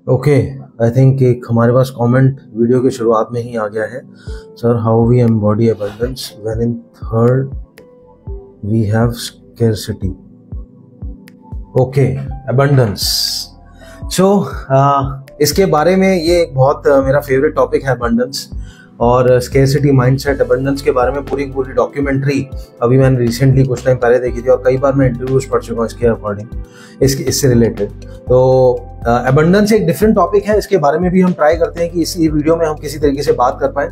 Okay, I think एक हमारे पास comment video की शुरुआत में ही आ गया है। Sir, how we embody abundance when in third we have scarcity. Okay, abundance. So इसके बारे में ये एक बहुत मेरा फेवरेट टॉपिक है, अबंडेंस और स्कैरसिटी माइंडसेट। अबंडेंस के बारे में पूरी डॉक्यूमेंट्री अभी मैंने रिसेंटली कुछ टाइम पहले देखी थी और कई बार मैं इंटरव्यूज पढ़ चुका हूँ इसके अकॉर्डिंग, इससे रिलेटेड। तो अबंडेंस एक डिफरेंट टॉपिक है, इसके बारे में भी हम ट्राई करते हैं कि इस वीडियो में हम किसी तरीके से बात कर पाए।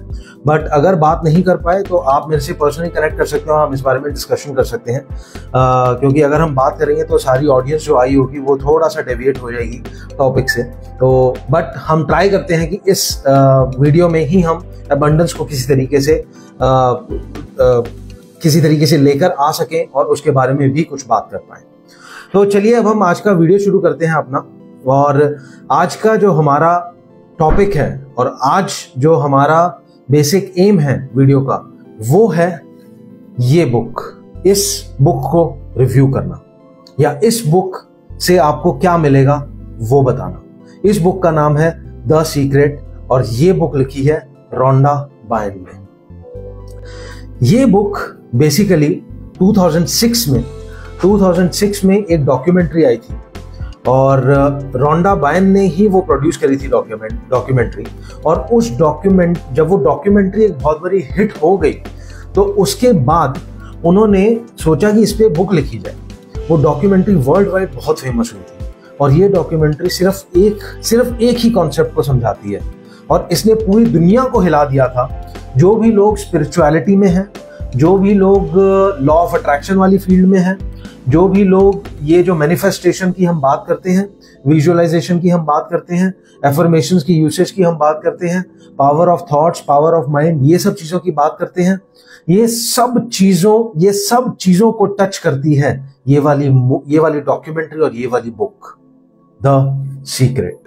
बट अगर बात नहीं कर पाए तो आप मेरे से पर्सनली कनेक्ट कर सकते हो, हम इस बारे में डिस्कशन कर सकते हैं। क्योंकि अगर हम बात करेंगे तो सारी ऑडियंस जो आई होगी वो थोड़ा सा डेविएट हो जाएगी टॉपिक से। तो बट हम ट्राई करते हैं कि इस वीडियो में ही हम अबंडेंस को किसी तरीके से लेकर आ सकें और उसके बारे में भी कुछ बात कर पाए। तो चलिए अब हम आज का वीडियो शुरू करते हैं अपना। और आज का जो हमारा टॉपिक है और आज जो हमारा बेसिक एम है वीडियो का, वो है ये बुक, इस बुक को रिव्यू करना या इस बुक से आपको क्या मिलेगा वो बताना। इस बुक का नाम है द सीक्रेट और ये बुक लिखी है रोंडा बायन ने। ये बुक बेसिकली 2006 में एक डॉक्यूमेंट्री आई थी और रोंडा बायन ने ही वो प्रोड्यूस करी थी डॉक्यूमेंट्री। और उस जब वो डॉक्यूमेंट्री एक बहुत बड़ी हिट हो गई तो उसके बाद उन्होंने सोचा कि इस पे बुक लिखी जाए। वो डॉक्यूमेंट्री वर्ल्ड वाइड बहुत फेमस हुई थी और ये डॉक्यूमेंट्री सिर्फ एक ही कॉन्सेप्ट को समझाती है और इसने पूरी दुनिया को हिला दिया था। जो भी लोग स्पिरिचुअलिटी में हैं, जो भी लोग लॉ ऑफ अट्रैक्शन वाली फील्ड में हैं, जो भी लोग ये जो मैनिफेस्टेशन की हम बात करते हैं, विजुअलाइजेशन की हम बात करते हैं, एफर्मेशंस की यूसेज की हम बात करते हैं, power of thoughts, power of mind, ये सब चीजों की बात करते हैं, ये सब चीजों को टच करती है ये वाली डॉक्यूमेंट्री और ये वाली बुक द सीक्रेट।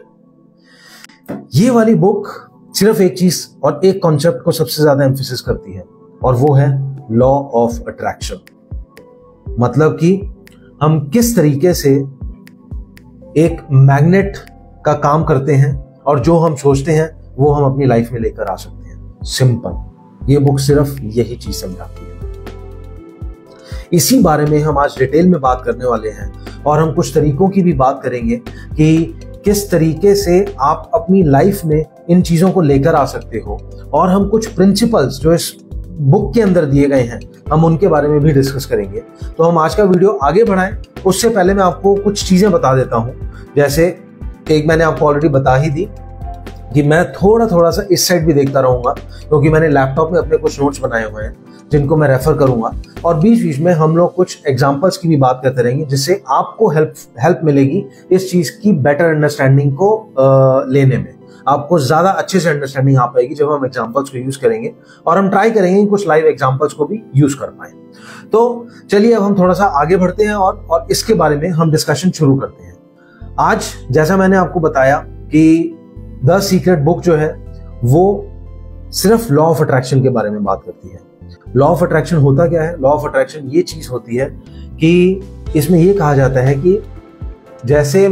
ये वाली बुक सिर्फ एक चीज और एक कॉन्सेप्ट को सबसे ज्यादा एम्फेसिस करती है और वो है लॉ ऑफ अट्रैक्शन। मतलब कि हम किस तरीके से एक मैग्नेट का काम करते हैं और जो हम सोचते हैं वो हम अपनी लाइफ में लेकर आ सकते हैं। सिंपल, ये बुक सिर्फ यही चीज समझाती है। इसी बारे में हम आज डिटेल में बात करने वाले हैं और हम कुछ तरीकों की भी बात करेंगे कि किस तरीके से आप अपनी लाइफ में इन चीजों को लेकर आ सकते हो। और हम कुछ प्रिंसिपल्स जो इस बुक के अंदर दिए गए हैं हम उनके बारे में भी डिस्कस करेंगे। तो हम आज का वीडियो आगे बढ़ाएं उससे पहले मैं आपको कुछ चीजें बता देता हूं। जैसे एक मैंने आपको ऑलरेडी बता ही दी कि मैं थोड़ा सा इस साइड भी देखता रहूंगा क्योंकि मैंने लैपटॉप में अपने कुछ नोट्स बनाए हुए हैं जिनको मैं रेफर करूंगा और बीच बीच में हम लोग कुछ एग्जांपल्स की भी बात करते रहेंगे जिससे आपको हेल्प मिलेगी इस चीज की बेटर अंडरस्टैंडिंग को लेने में। आपको ज्यादा अच्छे से अंडरस्टैंडिंग आ पाएगी जब हम एग्जांपल्स को यूज करेंगे और हम ट्राई करेंगे कुछ लाइव एग्जांपल्स को भी यूज कर पाए। तो चलिए अब हम थोड़ा सा आगे बढ़ते हैं और इसके बारे में हम डिस्कशन शुरू करते हैं। आज जैसा मैंने आपको बताया कि द सीक्रेट बुक जो है वो सिर्फ लॉ ऑफ अट्रैक्शन के बारे में बात करती है। लॉ ऑफ अट्रैक्शन होता क्या है? लॉ ऑफ अट्रैक्शन ये चीज होती है कि इसमें ये कहा जाता है कि जैसे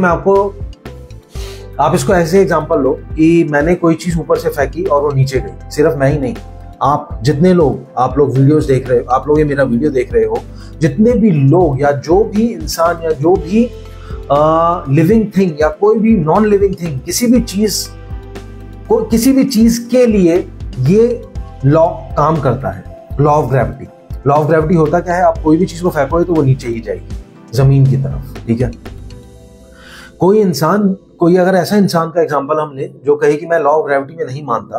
आप इसको ऐसे एग्जांपल लो कि मैंने कोई चीज ऊपर से फेंकी और वो नीचे गई। सिर्फ मैं ही नहीं, आप जितने लोग आप लोग वीडियोस देख रहे हो, आप लोग ये मेरा वीडियो देख रहे हो, जितने भी लोग या जो भी इंसान या जो भी लिविंग थिंग या कोई भी नॉन लिविंग थिंग, किसी भी चीज के लिए ये लॉ काम करता है। Law of gravity. Law of gravity होता क्या है? आप कोई भी चीज को फेंकोगे तो वो नीचे ही जाएगी, जमीन की तरफ। ठीक है। कोई अगर ऐसा इंसान का एग्जांपल हम ले जो कहे कि मैं लॉ ऑफ ग्रेविटी में नहीं मानता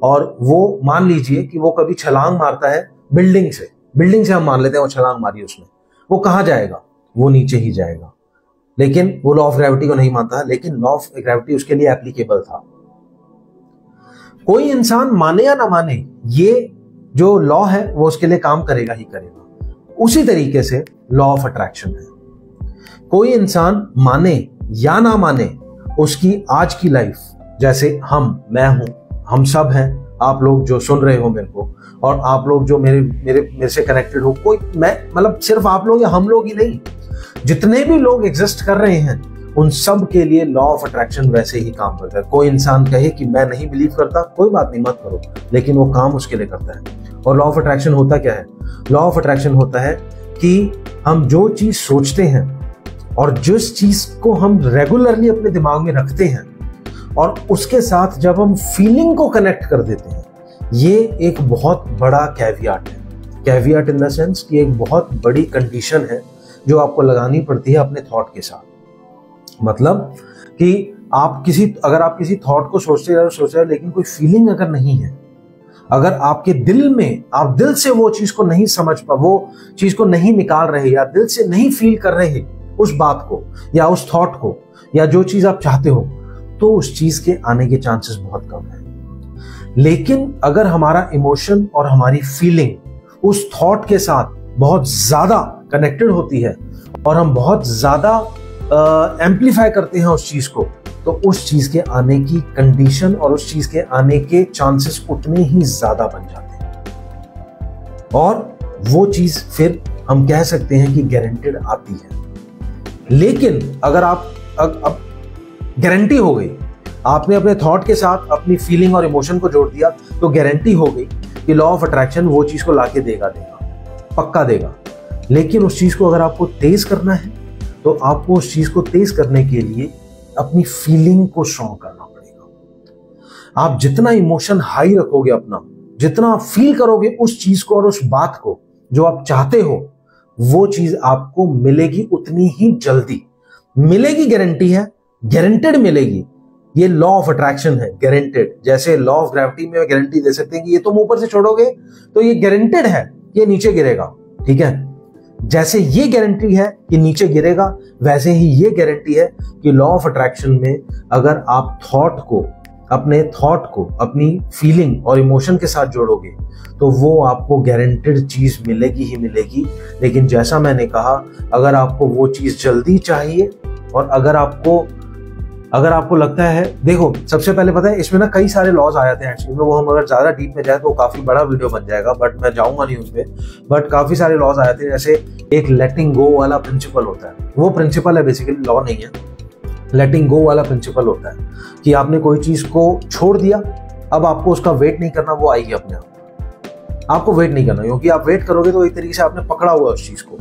और वो मान लीजिए कि वो कभी छलांग मारता है बिल्डिंग से हम मान लेते हैं वो छलांग मारी उसने, वो कहां जाएगा? वो नीचे ही जाएगा। लेकिन वो लॉ ऑफ ग्रेविटी को नहीं मानता, लेकिन लॉ ऑफ ग्रेविटी उसके लिए एप्लीकेबल था। कोई इंसान माने या ना माने, ये जो लॉ है वो उसके लिए काम करेगा ही करेगा। उसी तरीके से लॉ ऑफ अट्रैक्शन है। कोई इंसान माने या ना माने, उसकी आज की लाइफ, जैसे मैं हूं, हम सब हैं, आप लोग जो सुन रहे हो मेरे को और आप लोग जो मेरे से कनेक्टेड हो, कोई मैं मतलब सिर्फ आप लोग या हम लोग ही नहीं, जितने भी लोग एग्जिस्ट कर रहे हैं उन सब के लिए लॉ ऑफ अट्रैक्शन वैसे ही काम करता है। कोई इंसान कहे कि मैं नहीं बिलीव करता, कोई बात नहीं, मत करो, लेकिन वो काम उसके लिए करता है। और लॉ ऑफ अट्रैक्शन होता क्या है? लॉ ऑफ अट्रैक्शन होता है कि हम जो चीज सोचते हैं और जिस चीज को हम रेगुलरली अपने दिमाग में रखते हैं और उसके साथ जब हम फीलिंग को कनेक्ट कर देते हैं, ये एक बहुत बड़ा कैवियाट है। कैवियाट इन द सेंस कि एक बहुत बड़ी कंडीशन है जो आपको लगानी पड़ती है अपने थॉट के साथ। मतलब कि अगर आप किसी थॉट को सोच रहे हो लेकिन कोई फीलिंग अगर नहीं है, अगर आपके दिल में आप दिल से वो चीज को नहीं वो चीज को नहीं निकाल रहे या दिल से नहीं फील कर रहे उस बात को या उस थॉट को या जो चीज आप चाहते हो, तो उस चीज के आने के चांसेस बहुत कम है। लेकिन अगर हमारा इमोशन और हमारी फीलिंग उस थॉट के साथ बहुत ज्यादा कनेक्टेड होती है और हम बहुत ज्यादा एम्पलीफाई करते हैं उस चीज को, तो उस चीज के आने की कंडीशन और उस चीज के आने के चांसेस उतने ही ज्यादा बन जाते हैं और वो चीज फिर हम कह सकते हैं कि गारंटेड आती है। लेकिन अगर आप अब गारंटी हो गई, आपने अपने थॉट के साथ अपनी फीलिंग और इमोशन को जोड़ दिया, तो गारंटी हो गई कि लॉ ऑफ अट्रैक्शन वो चीज को लाके देगा, पक्का देगा। लेकिन उस चीज को अगर आपको तेज करना है, तो आपको उस चीज को तेज करने के लिए अपनी फीलिंग को स्ट्रॉन्ग करना पड़ेगा। आप जितना इमोशन हाई रखोगे अपना, जितना फील करोगे उस चीज को और उस बात को जो आप चाहते हो, वो चीज आपको मिलेगी उतनी ही जल्दी मिलेगी। गारंटी है, गारंटेड मिलेगी। ये लॉ ऑफ अट्रैक्शन है, गारंटेड। जैसे लॉ ऑफ ग्रेविटी में गारंटी दे सकते हैं कि ये तुम ऊपर से छोड़ोगे तो ये गारंटेड है, ये नीचे गिरेगा, ठीक है। जैसे ये गारंटी है कि नीचे गिरेगा, वैसे ही ये गारंटी है कि लॉ ऑफ अट्रैक्शन में अगर आप अपने थॉट को अपनी फीलिंग और इमोशन के साथ जोड़ोगे, तो वो आपको गारंटेड चीज मिलेगी ही मिलेगी। लेकिन जैसा मैंने कहा, अगर आपको वो चीज जल्दी चाहिए और अगर आपको लगता है, देखो सबसे पहले पता है इसमें ना कई सारे लॉज आ जाते हैं एक्चुअली में, वो हम अगर ज्यादा डीप में जाए तो काफी बड़ा वीडियो बन जाएगा, बट मैं जाऊंगा नहीं उसमें। बट काफी सारे लॉज आ जाते हैं। जैसे एक लेटिंग गो वाला प्रिंसिपल होता है, वो प्रिंसिपल है, बेसिकली लॉ नहीं है। लेटिंग गो वाला प्रिंसिपल होता है कि आपने कोई चीज को छोड़ दिया, अब आपको उसका वेट नहीं करना, वो आएगी अपने आप। आपको वेट नहीं करना, क्योंकि आप वेट करोगे तो एक तरीके से आपने पकड़ा हुआ उस चीज को।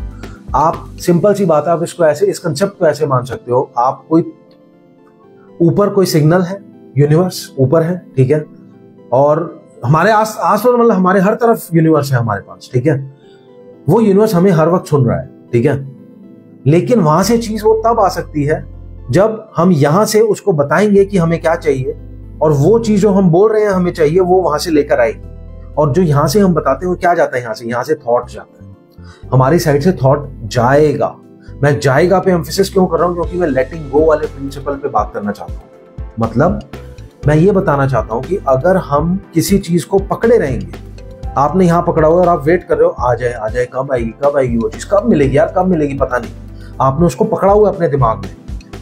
आप सिंपल सी बात है, आप इसको ऐसे, इस कंसेप्ट को ऐसे मान सकते हो, आप ऊपर कोई सिग्नल है, यूनिवर्स ऊपर है, ठीक है, और हमारे आस मतलब हमारे हर तरफ यूनिवर्स है हमारे पास, ठीक है। वो यूनिवर्स हमें हर वक्त सुन रहा है, ठीक है। लेकिन वहां से चीज वो तब आ सकती है जब हम यहां से उसको बताएंगे कि हमें क्या चाहिए, और वो चीज जो हम बोल रहे हैं हमें चाहिए, वो वहां से लेकर आएगी। और जो यहां से हम बताते हैं वो क्या जाता है, यहां से थॉट जाता है, हमारी साइड से थॉट जाएगा। मैं जाएगा पे एम्फेसिस क्यों कर रहा हूं? क्योंकि मैं लेटिंग गो वाले प्रिंसिपल पे बात करना चाहता हूं। मतलब मैं ये बताना चाहता हूं कि अगर हम किसी चीज को पकड़े रहेंगे, आपने यहां पकड़ा हुआ और आप वेट कर रहे हो, आ जाए, कब आएगी वो चीज, कब मिलेगी यार, कब मिलेगी पता नहीं, आपने उसको पकड़ा हुआ अपने दिमाग में,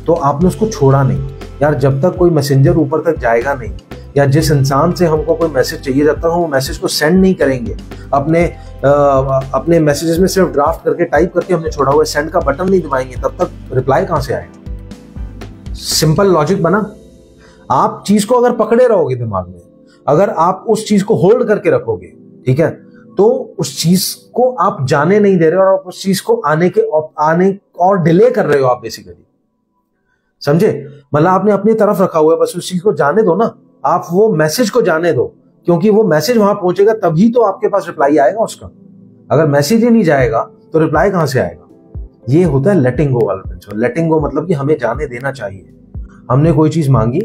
तो आपने उसको छोड़ा नहीं यार। जब तक कोई मैसेंजर ऊपर तक जाएगा नहीं, या जिस इंसान से हमको कोई मैसेज चाहिए, जब तक हम वो मैसेज को सेंड नहीं करेंगे, अपने मैसेजेस में सिर्फ ड्राफ्ट करके टाइप करके हमने छोड़ा हुआ है, सेंड का बटन नहीं दबाएंगे, तब तक रिप्लाई कहां से आएगा? सिंपल लॉजिक बना। आप चीज को अगर पकड़े रहोगे दिमाग में, अगर आप उस चीज को होल्ड करके रखोगे, ठीक है, तो उस चीज को आप जाने नहीं दे रहे हो और उस चीज को आने और डिले कर रहे हो आप, बेसिकली, समझे? मतलब आपने अपनी तरफ रखा हुआ है, बस उस चीज को जाने दो ना, आप वो मैसेज को जाने दो, क्योंकि वो मैसेज वहां पहुंचेगा तभी तो आपके पास रिप्लाई आएगा उसका। अगर मैसेज ही नहीं जाएगा तो रिप्लाई कहां से आएगा? ये होता है लेटिंग गो वाला प्रिंसिपल। लेटिंग गो मतलब कि हमें जाने देना चाहिए। हमने कोई चीज मांगी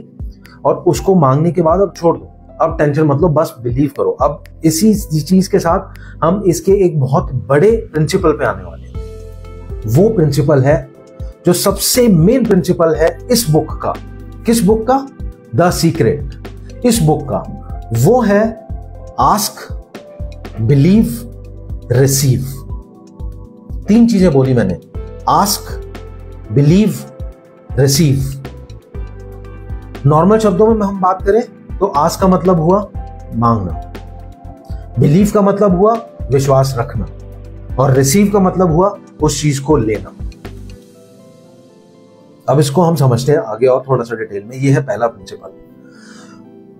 और उसको मांगने के बाद अब छोड़ दो, अब टेंशन मत लो, बस बिलीव करो। अब इसी चीज के साथ हम इसके एक बहुत बड़े प्रिंसिपल पे आने वाले हैं। वो प्रिंसिपल है जो सबसे मेन प्रिंसिपल है इस बुक का। किस बुक का? The secret. इस बुक का वो है आस्क, बिलीव, रिसीव। 3 चीजें बोली मैंने, आस्क, बिलीव, रिसीव। नॉर्मल शब्दों में हम बात करें तो आस्क का मतलब हुआ मांगना, बिलीव का मतलब हुआ विश्वास रखना, और रिसीव का मतलब हुआ उस चीज को लेना। अब इसको हम समझते हैं आगे और थोड़ा सा डिटेल में। ये है पहला प्रिंसिपल।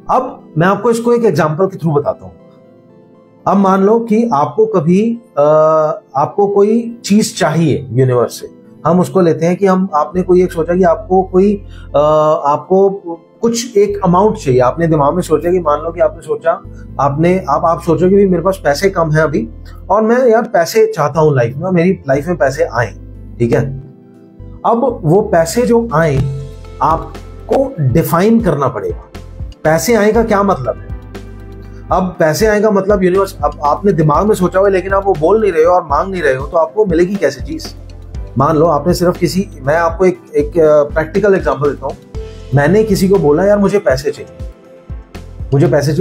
अब मैं आपको इसको एक एग्जांपल के थ्रू बताता हूं। अब मान लो कि आपको कभी आपको कोई चीज चाहिए यूनिवर्स से। हम उसको लेते हैं कि आपने कोई एक सोचा कि आपको कोई आपको कुछ एक अमाउंट चाहिए। आपने दिमाग में सोचा कि मान लो कि आपने सोचा आप सोचो कि मेरे पास पैसे कम हैं अभी और मैं यार पैसे चाहता हूं लाइफ में, मेरी लाइफ में पैसे आए, ठीक है। अब वो पैसे जो आए आपको डिफाइन करना पड़ेगा। पैसे आए का क्या मतलब है? अब पैसे आए का मतलब यूनिवर्स, अब आपने दिमाग में सोचा हुआ है लेकिन आप वो बोल नहीं रहे हो और मांग नहीं रहे हो, तो आपको मिलेगी कैसे चीज? मान लो आपने सिर्फ मैं आपको एक प्रैक्टिकल एग्जांपल देता हूं। मैंने किसी को बोला यार मुझे पैसे चाहिए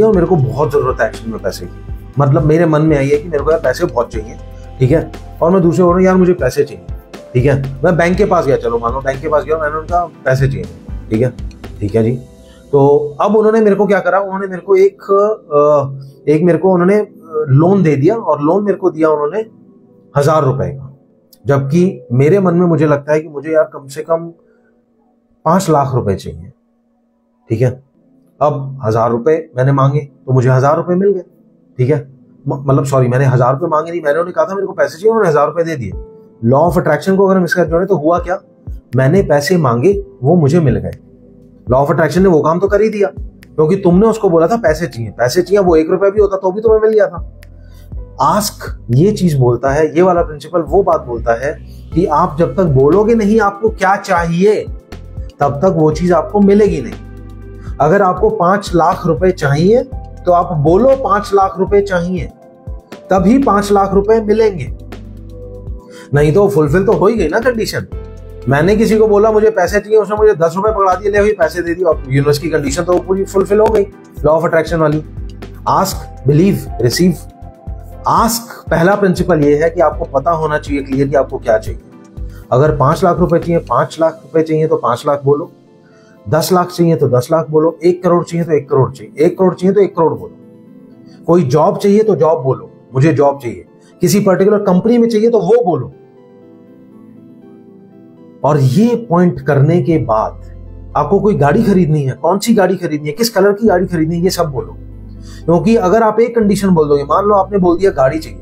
और मेरे को बहुत जरूरत है एक्चुअली में पैसे की। मतलब मेरे मन में आई है कि मेरे को यार पैसे बहुत चाहिए, ठीक है। और मैं दूसरे बोल रहा हूँ यार मुझे पैसे चाहिए, ठीक है। मैं बैंक के पास गया, चलो मान लो बैंक के पास गया, मैंने उनका पैसे चाहिए, ठीक है जी। तो अब उन्होंने मेरे को क्या करा, उन्होंने मेरे को उन्होंने लोन दे दिया और लोन मेरे को दिया उन्होंने 1000 रुपए का। जबकि मेरे मन में मुझे लगता है कि मुझे यार कम से कम 5 लाख रुपए चाहिए, ठीक है। अब 1000 रुपए मैंने मांगे तो मुझे 1000 रुपए मिल गए, ठीक है। मतलब सॉरी, मैंने 1000 रुपए मांगे नहीं, मैंने उन्हें कहा था मेरे को पैसे चाहिए, उन्होंने 1000 रुपए दे दिए। लॉ ऑफ अट्रैक्शन को अगर हम इसका जोड़े तो हुआ क्या, मैंने पैसे मांगे, वो मुझे मिल गए। लॉ ऑफ अट्रैक्शन ने वो काम तो कर ही दिया, क्योंकि तुमने उसको बोला था पैसे चाहिए, वो 1 रुपया भी होता तो भी तुम्हें मिल गया था। आस्क ये चीज बोलता है, ये वाला प्रिंसिपल वो बात बोलता है कि आप जब तक बोलोगे नहीं आपको क्या चाहिए, तब तक वो चीज आपको मिलेगी नहीं। अगर आपको 5 लाख रुपए चाहिए तो आप बोलो 5 लाख रुपए चाहिए, तभी 5 लाख रुपए मिलेंगे। नहीं तो फुलफिल तो हो ही गई ना कंडीशन। मैंने किसी को बोला मुझे पैसे चाहिए, उसने मुझे 10 रुपए पकड़ा दिए, ले भाई पैसे दे दिए, यूनिवर्स की कंडीशन तो पूरी फुलफिल हो गई, लॉ ऑफ अट्रैक्शन वाली। Ask, believe, receive. आस्क पहला प्रिंसिपल ये है कि आपको पता होना चाहिए क्लियर कि आपको क्या चाहिए। अगर 5 लाख रुपए चाहिए, 5 लाख रुपए चाहिए तो 5 लाख बोलो। 10 लाख चाहिए तो 10 लाख बोलो। 1 करोड़ चाहिए तो 1 करोड़ चाहिए। 1 करोड़ चाहिए तो 1 करोड़ बोलो। कोई जॉब चाहिए तो जॉब बोलो, मुझे जॉब चाहिए। किसी पर्टिकुलर कंपनी में चाहिए तो वो बोलो। और ये पॉइंट करने के बाद आपको कोई गाड़ी खरीदनी है, कौन सी गाड़ी खरीदनी है, किस कलर की गाड़ी खरीदनी है, ये सब बोलो। क्योंकि अगर आप एक कंडीशन बोल दोगे, मान लो आपने बोल दिया गाड़ी चाहिए,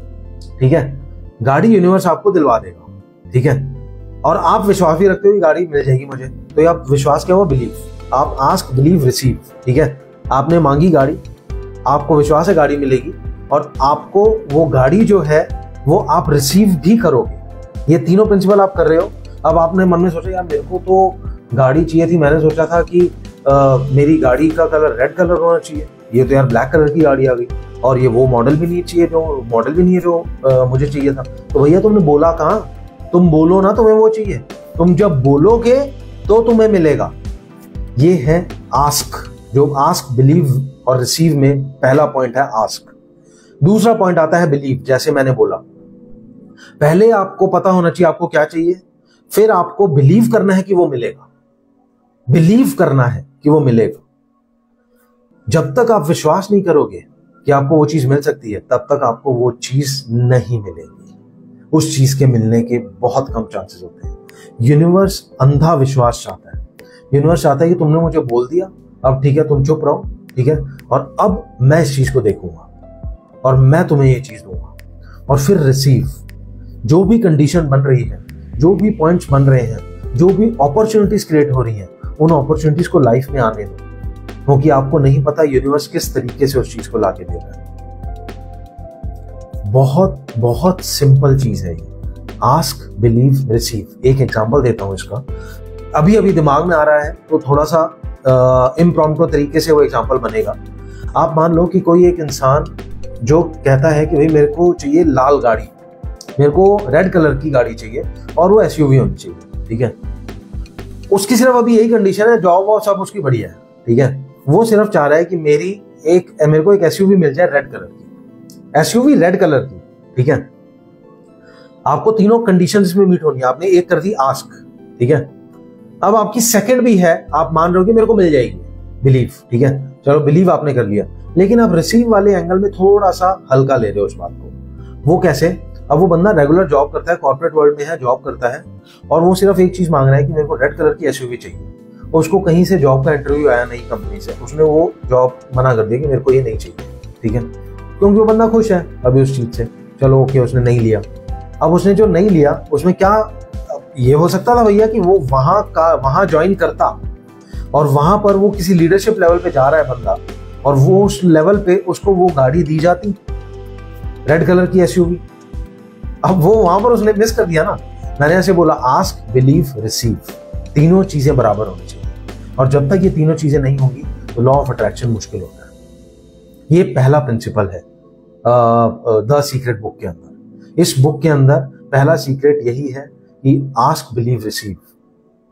ठीक है, गाड़ी यूनिवर्स आपको दिलवा देगा, ठीक है। और आप विश्वास भी रखते हो कि गाड़ी मिल जाएगी मुझे, तो ये आप विश्वास क्या हुआ, बिलीव। आप आस्क, बिलीव, रिसीव, ठीक है। आपने मांगी गाड़ी, आपको विश्वास है गाड़ी मिलेगी, और आपको वो गाड़ी जो है वो आप रिसीव भी करोगे। ये तीनों प्रिंसिपल आप कर रहे हो। अब आपने मन में सोचा यार मेरे को तो गाड़ी चाहिए थी, मैंने सोचा था कि मेरी गाड़ी का कलर रेड कलर होना चाहिए, ये तो यार ब्लैक कलर की गाड़ी आ गई, और ये वो मॉडल भी नहीं चाहिए जो मुझे चाहिए था। तो भैया तुमने बोला कहाँ, तुम बोलो ना तुम्हें वो चाहिए, तुम जब बोलोगे तो तुम्हें मिलेगा। ये है आस्क, जो आस्क, बिलीव और रिसीव में पहला पॉइंट है आस्क। दूसरा पॉइंट आता है बिलीव। जैसे मैंने बोला, पहले आपको पता होना चाहिए आपको क्या चाहिए, फिर आपको बिलीव करना है कि वो मिलेगा। बिलीव करना है कि वो मिलेगा। जब तक आप विश्वास नहीं करोगे कि आपको वो चीज मिल सकती है, तब तक आपको वो चीज नहीं मिलेगी। उस चीज के मिलने के बहुत कम चांसेस होते हैं। यूनिवर्स अंधा विश्वास चाहता है। यूनिवर्स चाहता है कि तुमने मुझे बोल दिया, अब ठीक है तुम चुप रहो, ठीक है, और अब मैं इस चीज को देखूंगा और मैं तुम्हें ये चीज दूंगा। और फिर रिसीव। जो भी कंडीशन बन रही है, जो भी पॉइंट्स बन रहे हैं, जो भी अपॉर्चुनिटीज क्रिएट हो रही हैं, उन अपॉर्चुनिटीज को लाइफ में आने दो, क्योंकि आपको नहीं पता यूनिवर्स किस तरीके से उस चीज को लाके दे रहा है। बहुत बहुत सिंपल चीज है ये, आस्क, बिलीव, रिसीव। एक एग्जांपल देता हूं इसका, अभी अभी दिमाग में आ रहा है तो थोड़ा सा इम्प्रॉम्प्टू तरीके से वो एग्जांपल बनेगा। आप मान लो कि कोई एक इंसान जो कहता है कि भाई मेरे को चाहिए लाल गाड़ी, मेरे को रेड कलर की गाड़ी चाहिए और वो एसयूवी होनी चाहिए, ठीक है। उसकी सिर्फ अभी यही कंडीशन है, जॉब वॉब सब उसकी बढ़िया है, ठीक है। वो सिर्फ चाह रहा है कि मेरे को एक एसयूवी मिल जाए रेड कलर की, एसयूवी रेड कलर की, ठीक है। आपको तीनों कंडीशन इसमें मीट होनी है। आपने एक कर दी आस्क, ठीक है। अब आपकी सेकंड भी है, आप मान रहे हो कि मेरे को मिल जाएगी, बिलीव, ठीक है। चलो बिलीव आपने कर लिया, लेकिन आप रिसीव वाले एंगल में थोड़ा सा हल्का ले रहे हो उस बात को। वो कैसे? अब वो बंदा रेगुलर जॉब करता है, कॉर्पोरेट वर्ल्ड में है, जॉब करता है, और वो सिर्फ एक चीज मांग रहा है कि मेरे को रेड कलर की एसयूवी चाहिए। उसको कहीं से जॉब का इंटरव्यू आया नई कंपनी से, उसने वो जॉब मना कर दिया कि मेरे को ये नहीं चाहिए, ठीक है, क्योंकि वो बंदा खुश है अभी उस चीज से। चलो ओके, उसने नहीं लिया। अब उसने जो नहीं लिया उसमें क्या ये हो सकता था भैया कि वो वहां ज्वाइन करता और वहां पर वो किसी लीडरशिप लेवल पे जा रहा है बंदा, और वो उस लेवल पे उसको वो गाड़ी दी जाती रेड कलर की एसयूवी। अब वो वहां पर उसने मिस कर दिया ना। मैंने ऐसे बोला, आस्क, बिलीव, रिसीव, तीनों चीजें बराबर होनी चाहिए, और जब तक ये तीनों चीजें नहीं होंगी तो लॉ ऑफ अट्रैक्शन मुश्किल होता है। ये पहला प्रिंसिपल है द सीक्रेट बुक के अंदर। इस बुक के अंदर पहला सीक्रेट यही है कि आस्क, बिलीव, रिसीव,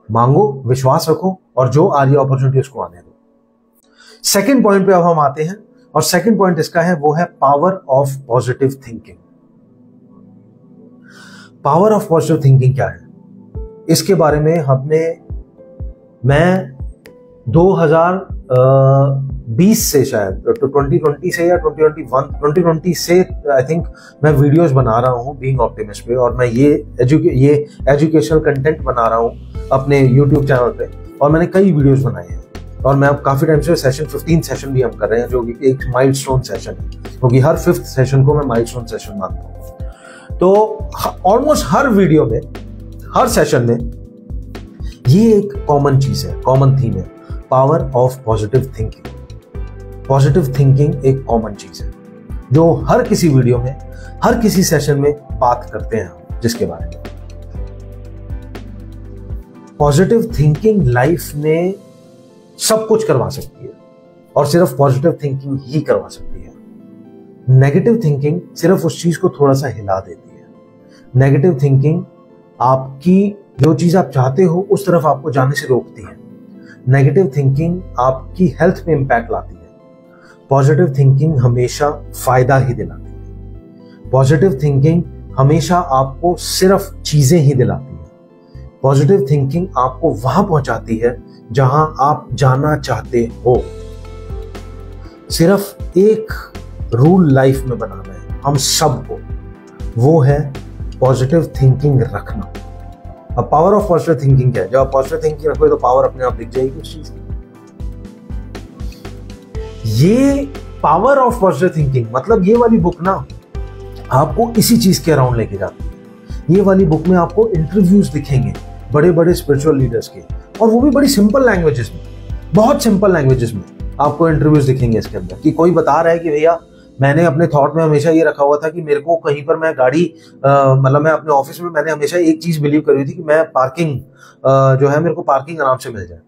मांगो, विश्वास रखो, और जो आ रही है अपॉर्चुनिटी उसको आने दो। सेकंड पॉइंट पे अब हम आते हैं, और सेकंड पॉइंट इसका है वो है power of positive thinking. Power of positive thinking क्या है, इसके बारे में मैं 2020 से शायद 2020 से या 2020 से आई थिंक मैं वीडियोस बना रहा हूँ बीइंग ऑप्टिमिस्ट पे, और मैं ये एजुकेशनल कंटेंट बना रहा हूँ अपने यूट्यूब चैनल पे, और मैंने कई वीडियोस बनाए हैं। और मैं अब काफी टाइम से सेशन 15 सेशन भी हम कर रहे हैं, जो कि एक माइलस्टोन सेशन है, क्योंकि हर 5th सेशन को मैं माइलस्टोन सेशन मानता हूँ। तो ऑलमोस्ट हर वीडियो में, हर सेशन में ये एक कॉमन चीज है, कॉमन थीम है, power of positive thinking. Positive thinking एक कॉमन चीज है जो हर किसी वीडियो में, हर किसी सेशन में बात करते हैं हम, जिसके बारे में। पॉजिटिव थिंकिंग लाइफ में सब कुछ करवा सकती है, और सिर्फ पॉजिटिव थिंकिंग ही करवा सकती है। नेगेटिव थिंकिंग सिर्फ उस चीज को थोड़ा सा हिला देती है। नेगेटिव थिंकिंग आपकी जो चीज आप चाहते हो उस तरफ आपको जाने से रोकती है। नेगेटिव थिंकिंग आपकी हेल्थ पे इंपैक्ट लाती है। पॉजिटिव थिंकिंग हमेशा फायदा ही दिलाती है। पॉजिटिव थिंकिंग हमेशा आपको सिर्फ चीजें ही दिलाती है। पॉजिटिव थिंकिंग आपको वहां पहुंचाती है जहां आप जाना चाहते हो। सिर्फ एक रूल लाइफ में बनाना है हम सबको, वो है पॉजिटिव थिंकिंग रखना। अब पावर ऑफ पॉजिटिव थिंकिंग क्या है? जब आप पॉजिटिव थिंकिंग रखोगे तो पावर अपने आप दिख जाएगी उस चीज की। ये पावर ऑफ पॉजिटिव थिंकिंग मतलब ये वाली बुक ना आपको इसी चीज के अराउंड लेके जाती है। ये वाली बुक में आपको इंटरव्यूज दिखेंगे बड़े बड़े स्पिरिचुअल लीडर्स के, और वो भी बड़ी सिंपल लैंग्वेजेस में, बहुत सिंपल लैंग्वेजेस में आपको इंटरव्यूज दिखेंगे इसके अंदर, कि कोई बता रहा है कि भैया मैंने अपने थॉट में हमेशा ये रखा हुआ था कि मेरे को कहीं पर मैं गाड़ी मतलब मैं अपने ऑफिस में मैंने हमेशा एक चीज बिलीव करी थी कि मैं पार्किंग जो है मेरे को पार्किंग आराम से मिल जाए।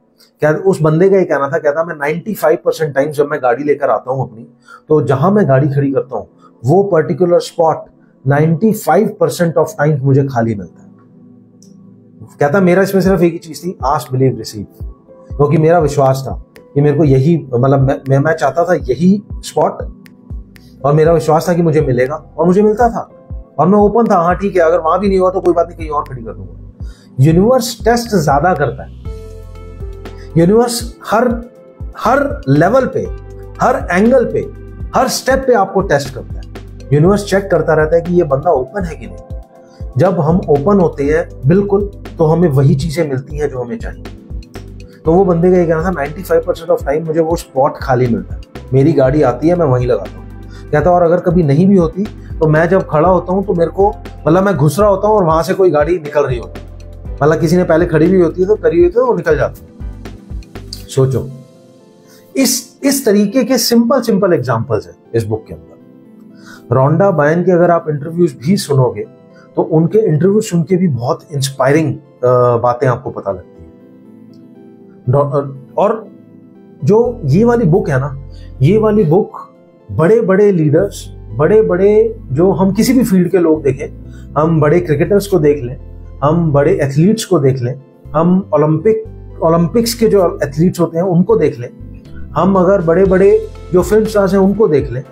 क्या उस बंदे का ये कहना था, कहता मैं 95% टाइम जब मैं गाड़ी लेकर आता हूँ अपनी, तो जहां मैं गाड़ी खड़ी करता हूँ वो पर्टिकुलर स्पॉट 95% ऑफ टाइम मुझे खाली मिलता है। कहता मेरा इसमें सिर्फ एक ही चीज थी, आस्क, बिलीव, रिसीव, क्योंकि मेरा विश्वास था कि मेरे को यही मतलब मैं चाहता था यही स्पॉट, और मेरा विश्वास था कि मुझे मिलेगा, और मुझे मिलता था, और मैं ओपन था, हाँ ठीक है अगर वहां भी नहीं हुआ तो कोई बात नहीं, कहीं और खड़ी कर दूंगा। यूनिवर्स टेस्ट ज्यादा करता है। यूनिवर्स हर लेवल पे, हर एंगल पे, हर स्टेप पे आपको टेस्ट करता है। यूनिवर्स चेक करता रहता है कि ये बंदा ओपन है कि नहीं। जब हम ओपन होते हैं बिल्कुल, तो हमें वही चीजें मिलती हैं जो हमें चाहिए। तो वो बंदे का ये कहना था 95% ऑफ टाइम मुझे वो स्पॉट खाली मिलता है, मेरी गाड़ी आती है मैं वहीं लगाता हूँ। कहता और अगर कभी नहीं भी होती तो मैं जब खड़ा होता हूँ तो मेरे को मतलब मैं घुस रहा होता हूँ और वहां से कोई गाड़ी निकल रही होती, मतलब किसी ने पहले खड़ी भी होती है तो करी हुई तो वो निकल जाती। सोचो, इस तरीके के सिंपल एग्जांपल्स है इस बुक के अंदर। रोंडा बायन के अगर आप इंटरव्यूज भी सुनोगे तो उनके इंटरव्यू सुन के भी बहुत इंस्पायरिंग बातें आपको पता लगती है। और जो ये वाली बुक है ना, ये वाली बुक बड़े बड़े लीडर्स, बड़े बड़े जो हम किसी भी फील्ड के लोग देखें, हम बड़े क्रिकेटर्स को देख लें, हम बड़े एथलीट्स को देख लें, हम ओलंपिक्स के जो एथलीट्स होते हैं उनको देख लें, हम अगर बड़े बड़े जो फिल्म स्टार्स हैं उनको देख लें,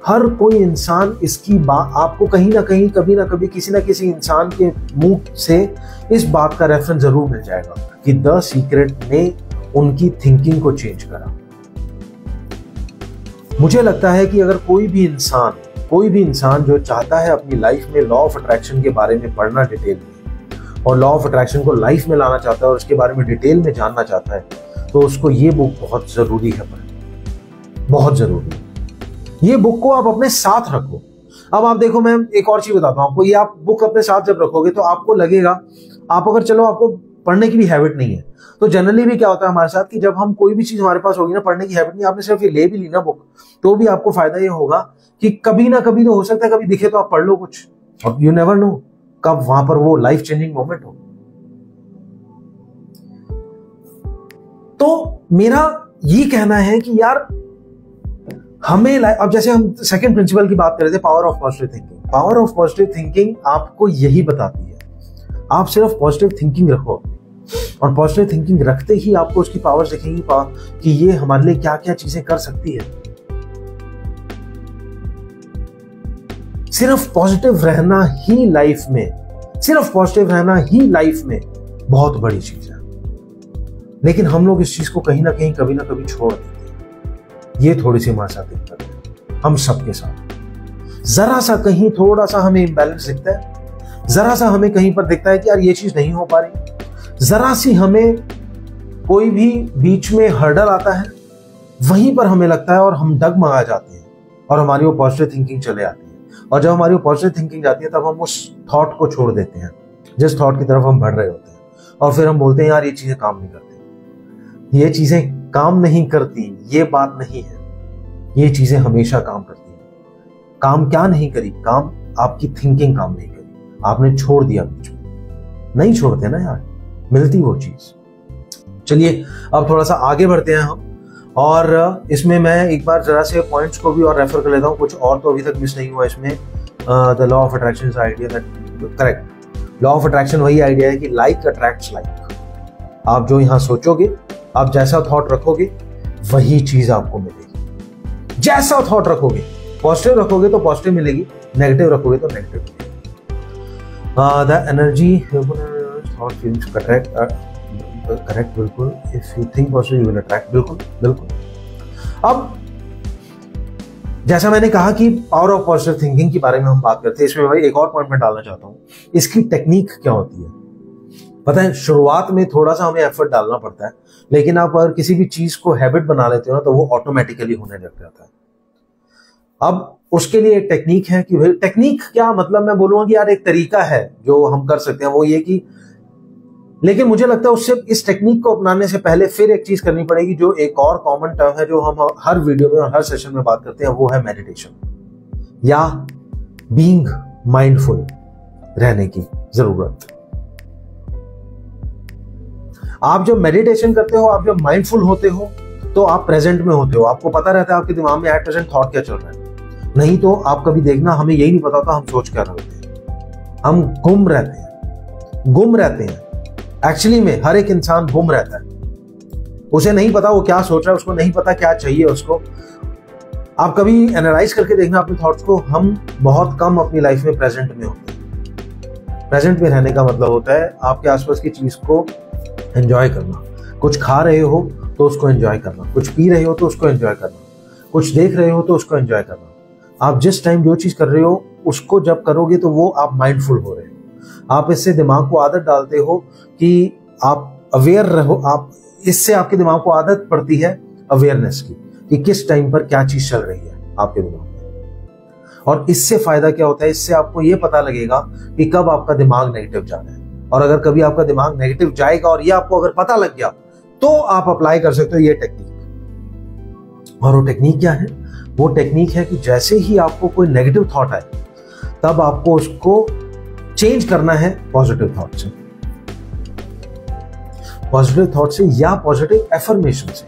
हर कोई इंसान इसकी बात आपको कहीं ना कहीं कभी ना कभी किसी ना किसी इंसान के मुंह से इस बात का रेफरेंस जरूर मिल जाएगा कि द सीक्रेट ने उनकी थिंकिंग को चेंज करा। मुझे लगता है कि अगर कोई भी इंसान कोई भी इंसान जो चाहता है अपनी लाइफ में लॉ ऑफ अट्रैक्शन के बारे में पढ़ना डिटेल में और लॉ ऑफ अट्रैक्शन को लाइफ में लाना चाहता है और उसके बारे में डिटेल में जानना चाहता है, तो उसको ये बुक बहुत जरूरी है पढ़ना, बहुत जरूरी है। ये बुक को आप अपने साथ रखो। अब आप देखो, मैं एक और चीज बताता हूँ आपको। ये आप बुक अपने साथ जब रखोगे तो आपको लगेगा, आप अगर चलो आपको पढ़ने की भी हैबिट नहीं है, तो जनरली भी क्या होता है हमारे साथ कि जब हम कोई भी चीज हमारे पास होगी ना, पढ़ने की हैबिट नहीं, आपने सिर्फ ये ले भी ली ना बुक, तो भी आपको फायदा ये होगा कि कभी ना कभी तो हो सकता है कभी दिखे तो आप पढ़ लो कुछ, और यू नेवर नो कब वहां पर वो लाइफ चेंजिंग मोमेंट हो। तो मेरा ये कहना है कि यार हमें अब जैसे हम सेकंड प्रिंसिपल की बात कर रहे थे, power of positive thinking. Power of positive thinking आपको यही बताती है, आप सिर्फ पॉजिटिव थिंकिंग रखो और पॉजिटिव थिंकिंग रखते ही आपको उसकी पावर दिखेगी कि ये हमारे लिए क्या क्या चीजें कर सकती है। सिर्फ पॉजिटिव रहना ही लाइफ में, सिर्फ पॉजिटिव रहना ही लाइफ में बहुत बड़ी चीज है। लेकिन हम लोग इस चीज को कहीं ना कहीं कभी ना कभी छोड़ देते हैं। ये थोड़ी सी हमारे साथ दिक्कत है, हम सबके साथ। जरा सा कहीं थोड़ा सा हमें इम्बैलेंस दिखता है, जरा सा हमें कहीं पर दिखता है कि यार ये चीज नहीं हो पा रही, जरा सी हमें कोई भी बीच में हर्डल आता है, वहीं पर हमें लगता है और हम डगमगा जाते हैं और हमारी वो पॉजिटिव थिंकिंग चले आती है। और जब हमारी वो पॉजिटिव थिंकिंग जाती है तब हम उस थॉट को छोड़ देते हैं जिस थॉट की तरफ हम बढ़ रहे होते हैं, और फिर हम बोलते हैं यार ये चीजें काम नहीं करती, ये चीजें काम नहीं करती, ये बात नहीं है, ये चीजें हमेशा काम करती हैं। काम क्या नहीं करी? काम आपकी थिंकिंग काम नहीं करी, आपने छोड़ दिया बीच में। नहीं छोड़ते ना यार, मिलती वो चीज। चलिए अब थोड़ा सा आगे बढ़ते हैं हम, और इसमें मैं एक बार जरा से पॉइंट्स को भी और रेफर कर लेता हूँ, कुछ और तो अभी तक मिस नहीं हुआ इसमें। The law of attraction is idea that, correct, law of attraction वही आइडिया है कि लाइक अट्रैक्ट्स लाइक। आप जो यहां सोचोगे, आप जैसा थॉट रखोगे वही चीज आपको मिलेगी। जैसा थॉट रखोगे, पॉजिटिव रखोगे तो पॉजिटिव मिलेगी, नेगेटिव रखोगे तो नेगेटिव मिलेगी। The energy thought feelings correct, बिल्कुल। If you think positive you will attract, बिल्कुल बिल्कुल। अब जैसा मैंने कहा कि पावर ऑफ पॉजिटिव थिंकिंग के बारे में हम बात करते हैं, इसमें भाई एक और पॉइंट मैं डालना चाहता हूं। इसकी टेक्निक क्या होती है पता है? शुरुआत में थोड़ा सा हमें एफर्ट डालना पड़ता है, लेकिन आप अगर किसी भी चीज को हैबिट बना लेते हो ना, तो वो ऑटोमेटिकली होने लग जाता है। अब उसके लिए एक टेक्निक है कि भाई, टेक्निक क्या मतलब, मैं बोलूंगा कि यार एक तरीका है जो हम कर सकते हैं, वो ये कि, लेकिन मुझे लगता है उससे, इस टेक्निक को अपनाने से पहले फिर एक चीज करनी पड़ेगी, जो एक और कॉमन टर्म है जो हम हर वीडियो में और हर सेशन में बात करते हैं, वो है मेडिटेशन या बीइंग माइंडफुल रहने की जरूरत। आप जब मेडिटेशन करते हो, आप जब माइंडफुल होते हो, तो आप प्रेजेंट में होते हो, आपको पता रहता है आपके दिमाग में एट प्रेजेंट थॉट क्या चल रहा है। नहीं तो आप कभी देखना, हमें यही नहीं पता होता हम सोच क्या रहे होते हैं, हम गुम रहते हैं। एक्चुअली में हर एक इंसान गुम रहता है, उसे नहीं पता वो क्या सोच रहा है, उसको नहीं पता क्या चाहिए उसको। आप कभी एनालाइज करके देखना अपने थॉट्स को, हम बहुत कम अपनी लाइफ में प्रेजेंट में होते हैं। प्रेजेंट में रहने का मतलब होता है आपके आसपास की चीज को एंजॉय करना। कुछ खा रहे हो तो उसको एंजॉय करना, कुछ पी रहे हो तो उसको एंजॉय करना, कुछ देख रहे हो तो उसको एंजॉय करना। आप जिस टाइम जो चीज कर रहे हो उसको जब करोगे तो वो आप माइंडफुल हो रहे हो। आप इससे दिमाग को आदत डालते हो कि आप अवेयर रहो, आप इससे आपके दिमाग को आदत पड़ती है अवेयरनेस की, कि किस टाइम पर क्या चीज चल रही है आपके दिमाग में। और इससे फायदा क्या होता है, इससे आपको ये पता लगेगा कि कब आपका दिमाग नेगेटिव जा रहा है। और अगर कभी आपका दिमाग नेगेटिव जाएगा और ये आपको अगर पता लग गया, तो आप अप्लाई कर सकते हो ये टेक्निक। और वो टेक्निक क्या है? वो टेक्निक है कि जैसे ही आपको कोई नेगेटिव थॉट आए, तब आपको उसको चेंज करना है पॉजिटिव थॉट से, पॉजिटिव थॉट से या पॉजिटिव एफर्मेशन से।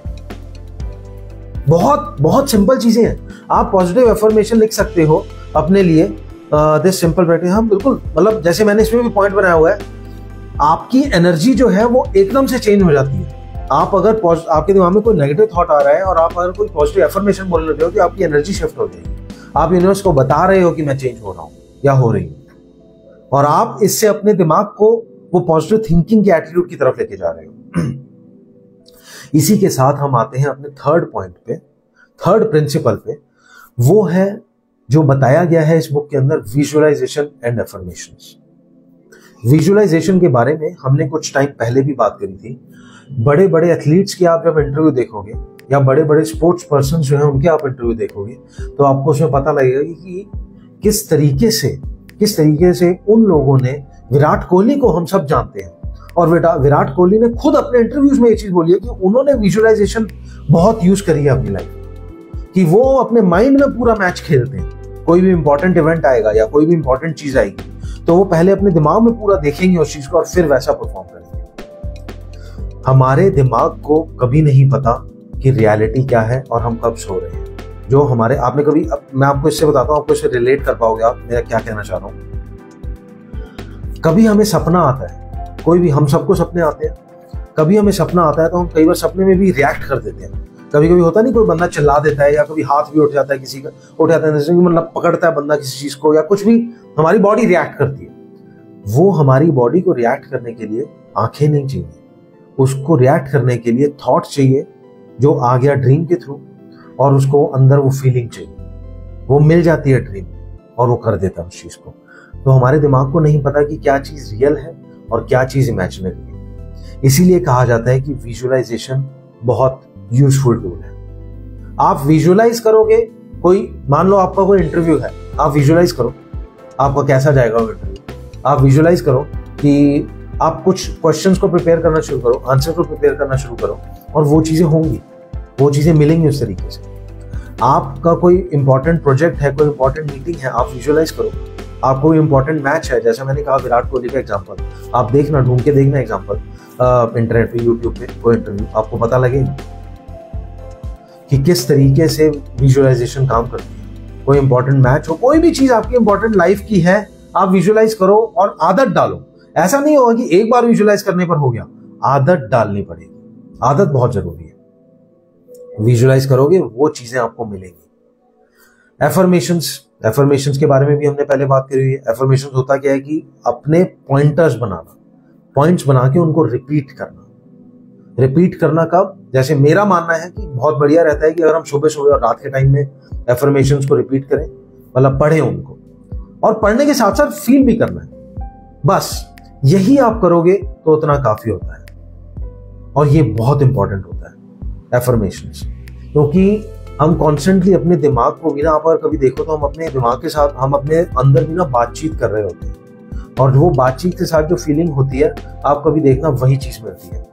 बहुत बहुत सिंपल चीजें हैं। आप पॉजिटिव एफर्मेशन लिख सकते हो अपने लिए, दिस सिंपल प्रैक्टिस। हम बिल्कुल, मतलब जैसे मैंने इसमें भी पॉइंट बनाया हुआ है, आपकी एनर्जी जो है वो एकदम से चेंज हो जाती है। आप अगर आपके दिमाग में कोई नेगेटिव थॉट आ रहा है और आप अगर कोई पॉजिटिव एफर्मेशन बोलने लगे हो, तो आपकी एनर्जी शिफ्ट हो जाएगी। आप यूनिवर्स को बता रहे हो कि मैं चेंज हो रहा हूं या हो रही हूं, और आप इससे अपने दिमाग को वो पॉजिटिव थिंकिंग के एटीट्यूड की तरफ लेके जा रहे हो। इसी के साथ हम आते हैं अपने थर्ड पॉइंट पे, थर्ड प्रिंसिपल पे, वो है जो बताया गया है इस बुक के अंदर, विजुअलाइजेशन एंड एफर्मेशंस। विजुअलाइजेशन के बारे में हमने कुछ टाइम पहले भी बात करी थी। बड़े बड़े एथलीट्स की आप जब इंटरव्यू देखोगे या बड़े बड़े स्पोर्ट्स पर्सन जो है उनके आप इंटरव्यू देखोगे तो आपको उसमें पता लगेगा कि किस तरीके से उन लोगों ने, विराट कोहली को हम सब जानते हैं और विराट कोहली ने खुद अपने इंटरव्यूज में ये चीज बोली है कि उन्होंने विजुअलाइजेशन बहुत यूज करी है अपनी लाइफ, कि वो अपने माइंड में पूरा मैच खेलते हैं। कोई भी इंपॉर्टेंट इवेंट आएगा या कोई भी इंपॉर्टेंट चीज आएगी तो वो पहले अपने दिमाग में पूरा देखेंगे उस चीज को और फिर वैसा परफॉर्म करेंगे। हमारे दिमाग को कभी नहीं पता कि रियलिटी क्या है और हम कब सो रहे हैं। जो हमारे, आपने कभी, मैं आपको इससे बताता हूं, आपको इससे रिलेट कर पाओगे आप मेरा क्या कहना चाह रहा हूं। कभी हमें सपना आता है, कोई भी, हम सबको सपने आते हैं। कभी हमें सपना आता है तो हम कई बार सपने में भी रिएक्ट कर देते हैं। कभी कभी होता नहीं, कोई बंदा चिल्ला देता है या कभी हाथ भी उठ जाता है किसी का, उठ जाता है, मतलब पकड़ता है बंदा किसी चीज को या कुछ भी, हमारी बॉडी रिएक्ट करती है। वो हमारी बॉडी को रिएक्ट करने के लिए आंखें नहीं चाहिए, उसको रिएक्ट करने के लिए थॉट चाहिए जो आ गया ड्रीम के थ्रू, और उसको अंदर वो फीलिंग चाहिए, वो मिल जाती है ड्रीम में और वो कर देता है उस चीज को। तो हमारे दिमाग को नहीं पता कि क्या चीज रियल है और क्या चीज इमेजिनरी है। इसीलिए कहा जाता है कि विजुअलाइजेशन बहुत यूजफुल टूल है। आप विजुअलाइज करोगे, कोई, मान लो आपका कोई इंटरव्यू है, आप विजुअलाइज करो आपका कैसा जाएगा वो इंटरव्यू। आप विजुअलाइज करो कि आप कुछ क्वेश्चंस को प्रिपेयर करना शुरू करो, आंसर को प्रिपेयर करना शुरू करो और वो चीजें होंगी, वो चीजें मिलेंगी उस तरीके से। आपका कोई इंपॉर्टेंट प्रोजेक्ट है, कोई इंपॉर्टेंट मीटिंग है, आप विजुअलाइज करो। आपको कोई इंपॉर्टेंट मैच है, जैसा मैंने कहा विराट कोहली का एग्जांपल, आप देखना, ढूंढ के देखना एग्जांपल इंटरनेट पे, यूट्यूब पे कोई इंटरव्यू, आपको पता लगेगा कि किस तरीके से विजुअलाइजेशन काम करती है। कोई इंपॉर्टेंट मैच हो, कोई भी चीज आपकी इंपॉर्टेंट लाइफ की है, आप विजुअलाइज करो और आदत डालो। ऐसा नहीं होगा कि एक बार विजुअलाइज करने पर हो गया, आदत डालनी पड़ेगी। आदत बहुत जरूरी है। विजुअलाइज करोगे वो चीजें आपको मिलेंगी। एफर्मेशंस के बारे में भी हमने पहले बात करी है। एफर्मेशंस होता क्या है कि अपने पॉइंटर्स बनाना, पॉइंट्स बना के उनको रिपीट करना। रिपीट करना कब? जैसे मेरा मानना है कि बहुत बढ़िया रहता है कि अगर हम सुबह सुबह और रात के टाइम में एफर्मेशंस को रिपीट करें, मतलब पढ़ें उनको, और पढ़ने के साथ साथ फील भी करना है। बस यही आप करोगे तो उतना काफी होता है और ये बहुत इंपॉर्टेंट होता है एफर्मेशंस, क्योंकि हम कॉन्स्टेंटली अपने दिमाग को भी ना, आप अगर कभी देखो तो हम अपने दिमाग के साथ, हम अपने अंदर भी ना बातचीत कर रहे होते हैं और वो बातचीत के साथ जो फीलिंग होती है, आप कभी देखना वही चीज मिलती है।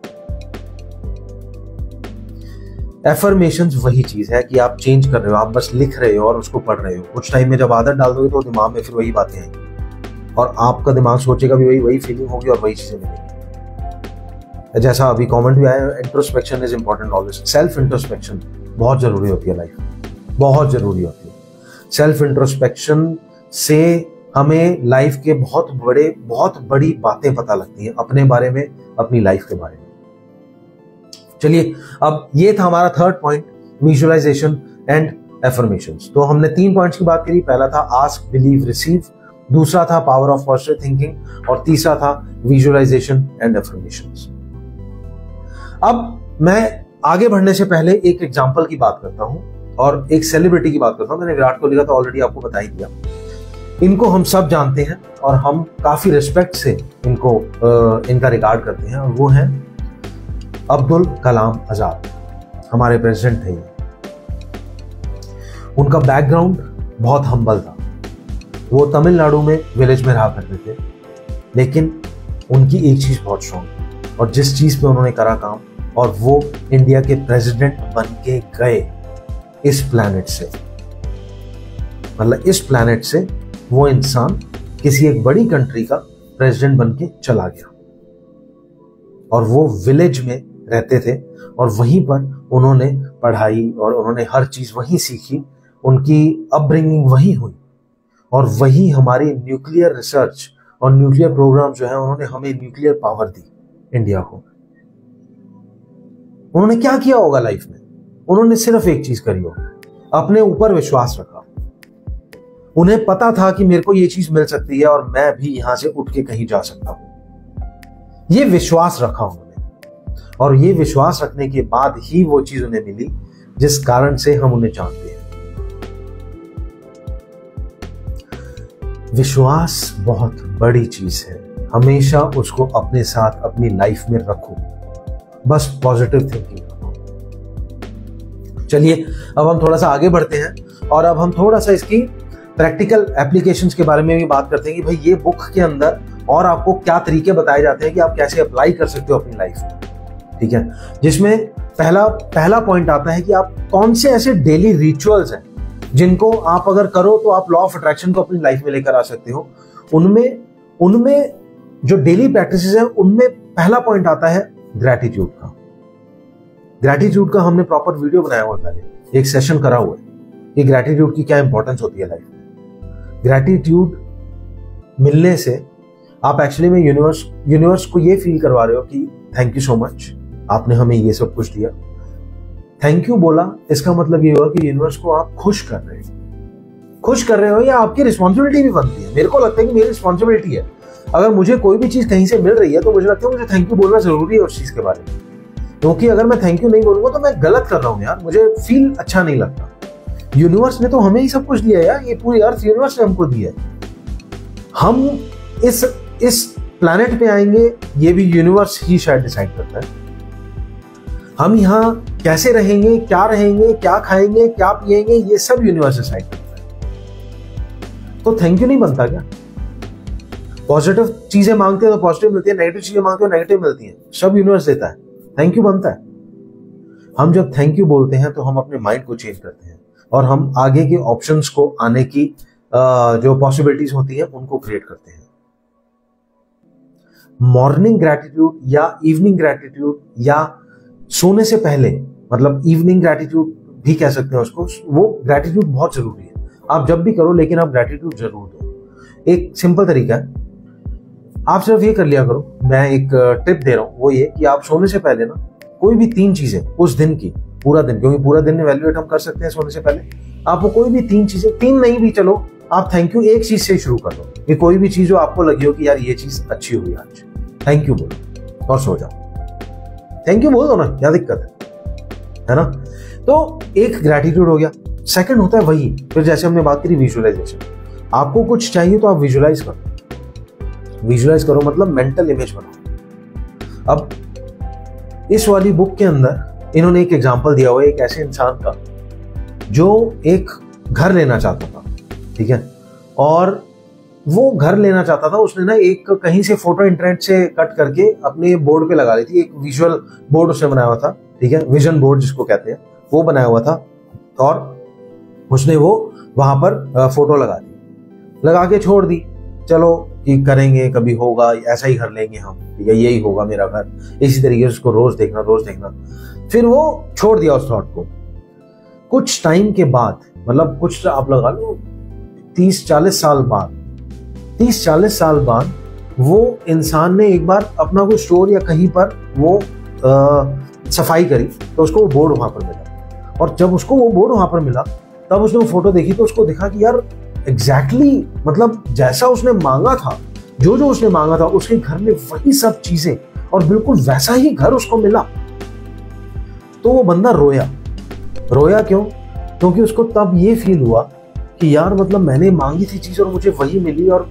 एफर्मेशंस वही चीज है कि आप चेंज कर रहे हो, आप बस लिख रहे हो और उसको पढ़ रहे हो। कुछ टाइम में जब आदत डाल दोगे तो दिमाग में फिर वही बातें आएंगी और आपका दिमाग सोचेगा भी वही फीलिंग होगी और वही चीजें मिलेंगी। जैसा अभी कमेंट भी आया, introspection is important always. Self introspection बहुत जरूरी होती है, लाइफ बहुत जरूरी होती है। सेल्फ इंट्रोस्पेक्शन से हमें लाइफ के बहुत बड़ी बातें पता लगती हैं अपने बारे में, अपनी लाइफ के बारे में। चलिए, अब ये था हमारा third point, visualisation and affirmations. तो हमने 3 पॉइंट्स की बात करी। पहला था आस्क, बिलीव, रिसीव, दूसरा था पावर ऑफ पॉजिटिव थिंकिंग और तीसरा था विजुअलाइजेशन एंड एफर्मेशंस। अब मैं आगे बढ़ने से पहले एक एग्जांपल की बात करता हूं और एक सेलिब्रिटी की बात करता हूं। मैंने विराट कोहली का तो ऑलरेडी आपको बता ही दिया। इनको हम सब जानते हैं और हम काफी रिस्पेक्ट से इनका रिगार्ड करते हैं और वो हैं अब्दुल कलाम आजाद। हमारे प्रेसिडेंट थे ये। उनका बैकग्राउंड बहुत हम्बल था। वो तमिलनाडु में विलेज में रहा करते थे, लेकिन उनकी एक चीज बहुत स्ट्रॉन्ग थी और जिस चीज पे उन्होंने करा काम, और वो इंडिया के प्रेसिडेंट बन के गए इस प्लैनेट से। मतलब इस प्लैनेट से वो इंसान किसी एक बड़ी कंट्री का प्रेसिडेंट बन के चला गया और वो विलेज में रहते थे और वहीं पर उन्होंने पढ़ाई और उन्होंने हर चीज वहीं सीखी। उनकी अपब्रिंगिंग वहीं हुई और वही हमारी न्यूक्लियर रिसर्च और न्यूक्लियर प्रोग्राम जो है, उन्होंने हमें न्यूक्लियर पावर दी इंडिया को। उन्होंने क्या किया होगा लाइफ में? उन्होंने सिर्फ एक चीज करी होगी, अपने ऊपर विश्वास रखा। उन्हें पता था कि मेरे को ये चीज मिल सकती है और मैं भी यहां से उठ के कहीं जा सकता हूं। ये विश्वास रखा उन्होंने और ये विश्वास रखने के बाद ही वो चीज उन्हें मिली जिस कारण से हम उन्हें जानते हैं। विश्वास बहुत बड़ी चीज है, हमेशा उसको अपने साथ अपनी लाइफ में रखो, बस पॉजिटिव थिंकिंग रखो। चलिए अब हम थोड़ा सा आगे बढ़ते हैं और अब हम थोड़ा सा इसकी प्रैक्टिकल एप्लीकेशंस के बारे में भी बात करते हैं कि भाई ये बुक के अंदर और आपको क्या तरीके बताए जाते हैं कि आप कैसे अप्लाई कर सकते हो अपनी लाइफ में, ठीक है। जिसमें पहला पॉइंट आता है कि आप कौन से ऐसे डेली रिचुअल्स हैं जिनको आप अगर करो तो आप लॉ ऑफ अट्रैक्शन को अपनी लाइफ में लेकर आ सकते हो। उनमें जो डेली प्रैक्टिसेस हैं उनमें पहला पॉइंट आता है ग्रैटिट्यूड का। ग्रैटिट्यूड का हमने प्रॉपर वीडियो बनाया हुआ है, एक सेशन करा हुआ है कि ग्रैटिट्यूड की क्या इंपॉर्टेंस होती है लाइफ में। ग्रैटिट्यूड मिलने से आप एक्चुअली में यूनिवर्स को ये फील करवा रहे हो कि थैंक यू सो मच, आपने हमें ये सब कुछ दिया। थैंक यू बोला इसका मतलब ये हुआ कि यूनिवर्स को आप खुश कर रहे हो या आपकी रिस्पॉन्सिबिलिटी भी बनती है। मेरे को लगता है कि मेरी रिस्पॉन्सिबिलिटी है, अगर मुझे कोई भी चीज कहीं से मिल रही है तो मुझे लगता है मुझे थैंक यू बोलना जरूरी है उस चीज के बारे में, क्योंकि अगर मैं थैंक यू नहीं बोलूंगा तो मैं गलत कर रहा हूं यार, मुझे फील अच्छा नहीं लगता। यूनिवर्स ने तो हमें ही सब कुछ दिया है यार, ये पूरी अर्थ यूनिवर्स ने हमको दिया है। हम इस प्लैनेट पे आएंगे ये भी यूनिवर्स ही शायद डिसाइड करता है। हम यहाँ कैसे रहेंगे, क्या खाएंगे, क्या पिएंगे, ये सब यूनिवर्स डिसाइड करता है। तो थैंक यू नहीं बनता क्या? पॉजिटिव चीजें मांगते हैं तो पॉजिटिव मिलती है, नेगेटिव चीजें मांगते हो नेगेटिव मिलती हैं, सब यूनिवर्स देता है, थैंक यू बनता है। हम जब थैंक यू बोलते हैं तो हम अपने माइंड को चेंज करते हैं और हम आगे के ऑप्शंस को आने की जो पॉसिबिलिटीज होती है उनको क्रिएट करते हैं। मॉर्निंग ग्रैटिट्यूड या इवनिंग ग्रैटिट्यूड या सोने से पहले, मतलब इवनिंग ग्रैटिट्यूड भी कह सकते हैं उसको, वो ग्रैटिट्यूड बहुत जरूरी है। आप जब भी करो लेकिन आप ग्रैटिट्यूड जरूर दो। एक सिंपल तरीका है, आप सिर्फ ये कर लिया करो, मैं एक टिप दे रहा हूं, वो ये कि आप सोने से पहले ना कोई भी 3 चीजें उस दिन की, पूरा दिन, क्योंकि पूरा दिन इवैल्यूएट हम कर सकते हैं सोने से पहले, आपको कोई भी 3 चीजें, 3 नहीं भी चलो, आप थैंक यू एक चीज से शुरू कर दो। ये कोई भी चीज जो आपको लगी हो कि यार ये चीज अच्छी हुई आज, थैंक यू बोलो और सो जाओ। थैंक यू बोल दो ना, क्या दिक्कत है ना। तो एक ग्रैटिट्यूड हो गया। सेकंड होता है वही, फिर जैसे हमने बात करी विजुअलाइजेशन, आपको कुछ चाहिए तो आप विजुअलाइज करो, मतलब मेंटल इमेज बनाओ। अब इस वाली बुक के अंदर इन्होंने एक एग्जांपल दिया हुआ है एक ऐसे इंसान का जो एक घर लेना चाहता था, ठीक है, और वो घर लेना चाहता था, उसने ना एक कहीं से फोटो इंटरनेट से कट करके अपने बोर्ड पे लगा ली थी, एक विजुअल बोर्ड उसने बनाया हुआ था, ठीक है, विजन बोर्ड जिसको कहते हैं, वो बनाया हुआ था और उसने वो वहां पर फोटो लगा के छोड़ दी। चलो कि करेंगे, कभी होगा, ऐसा ही घर लेंगे हम, ठीक है, यही होगा मेरा घर, इसी तरीके से उसको रोज देखना। फिर वो छोड़ दिया उस थॉट को। कुछ टाइम के बाद, मतलब कुछ आप लगा लो 30-40 साल बाद वो इंसान ने एक बार अपना कोई स्टोर या कहीं पर वो सफाई करी तो उसको वो बोर्ड वहां पर मिला, और जब उसको वो बोर्ड वहां पर मिला तब उसने वो फोटो देखी तो उसको दिखा कि यार एग्जैक्टली मतलब जैसा उसने मांगा था, जो उसने मांगा था उसके घर में वही सब चीजें और बिल्कुल वैसा ही घर उसको मिला। तो वो बंदा रोया क्यों? क्योंकि उसको तब ये फील हुआ कि यार मतलब मैंने मांगी थी चीज और मुझे वही मिली, और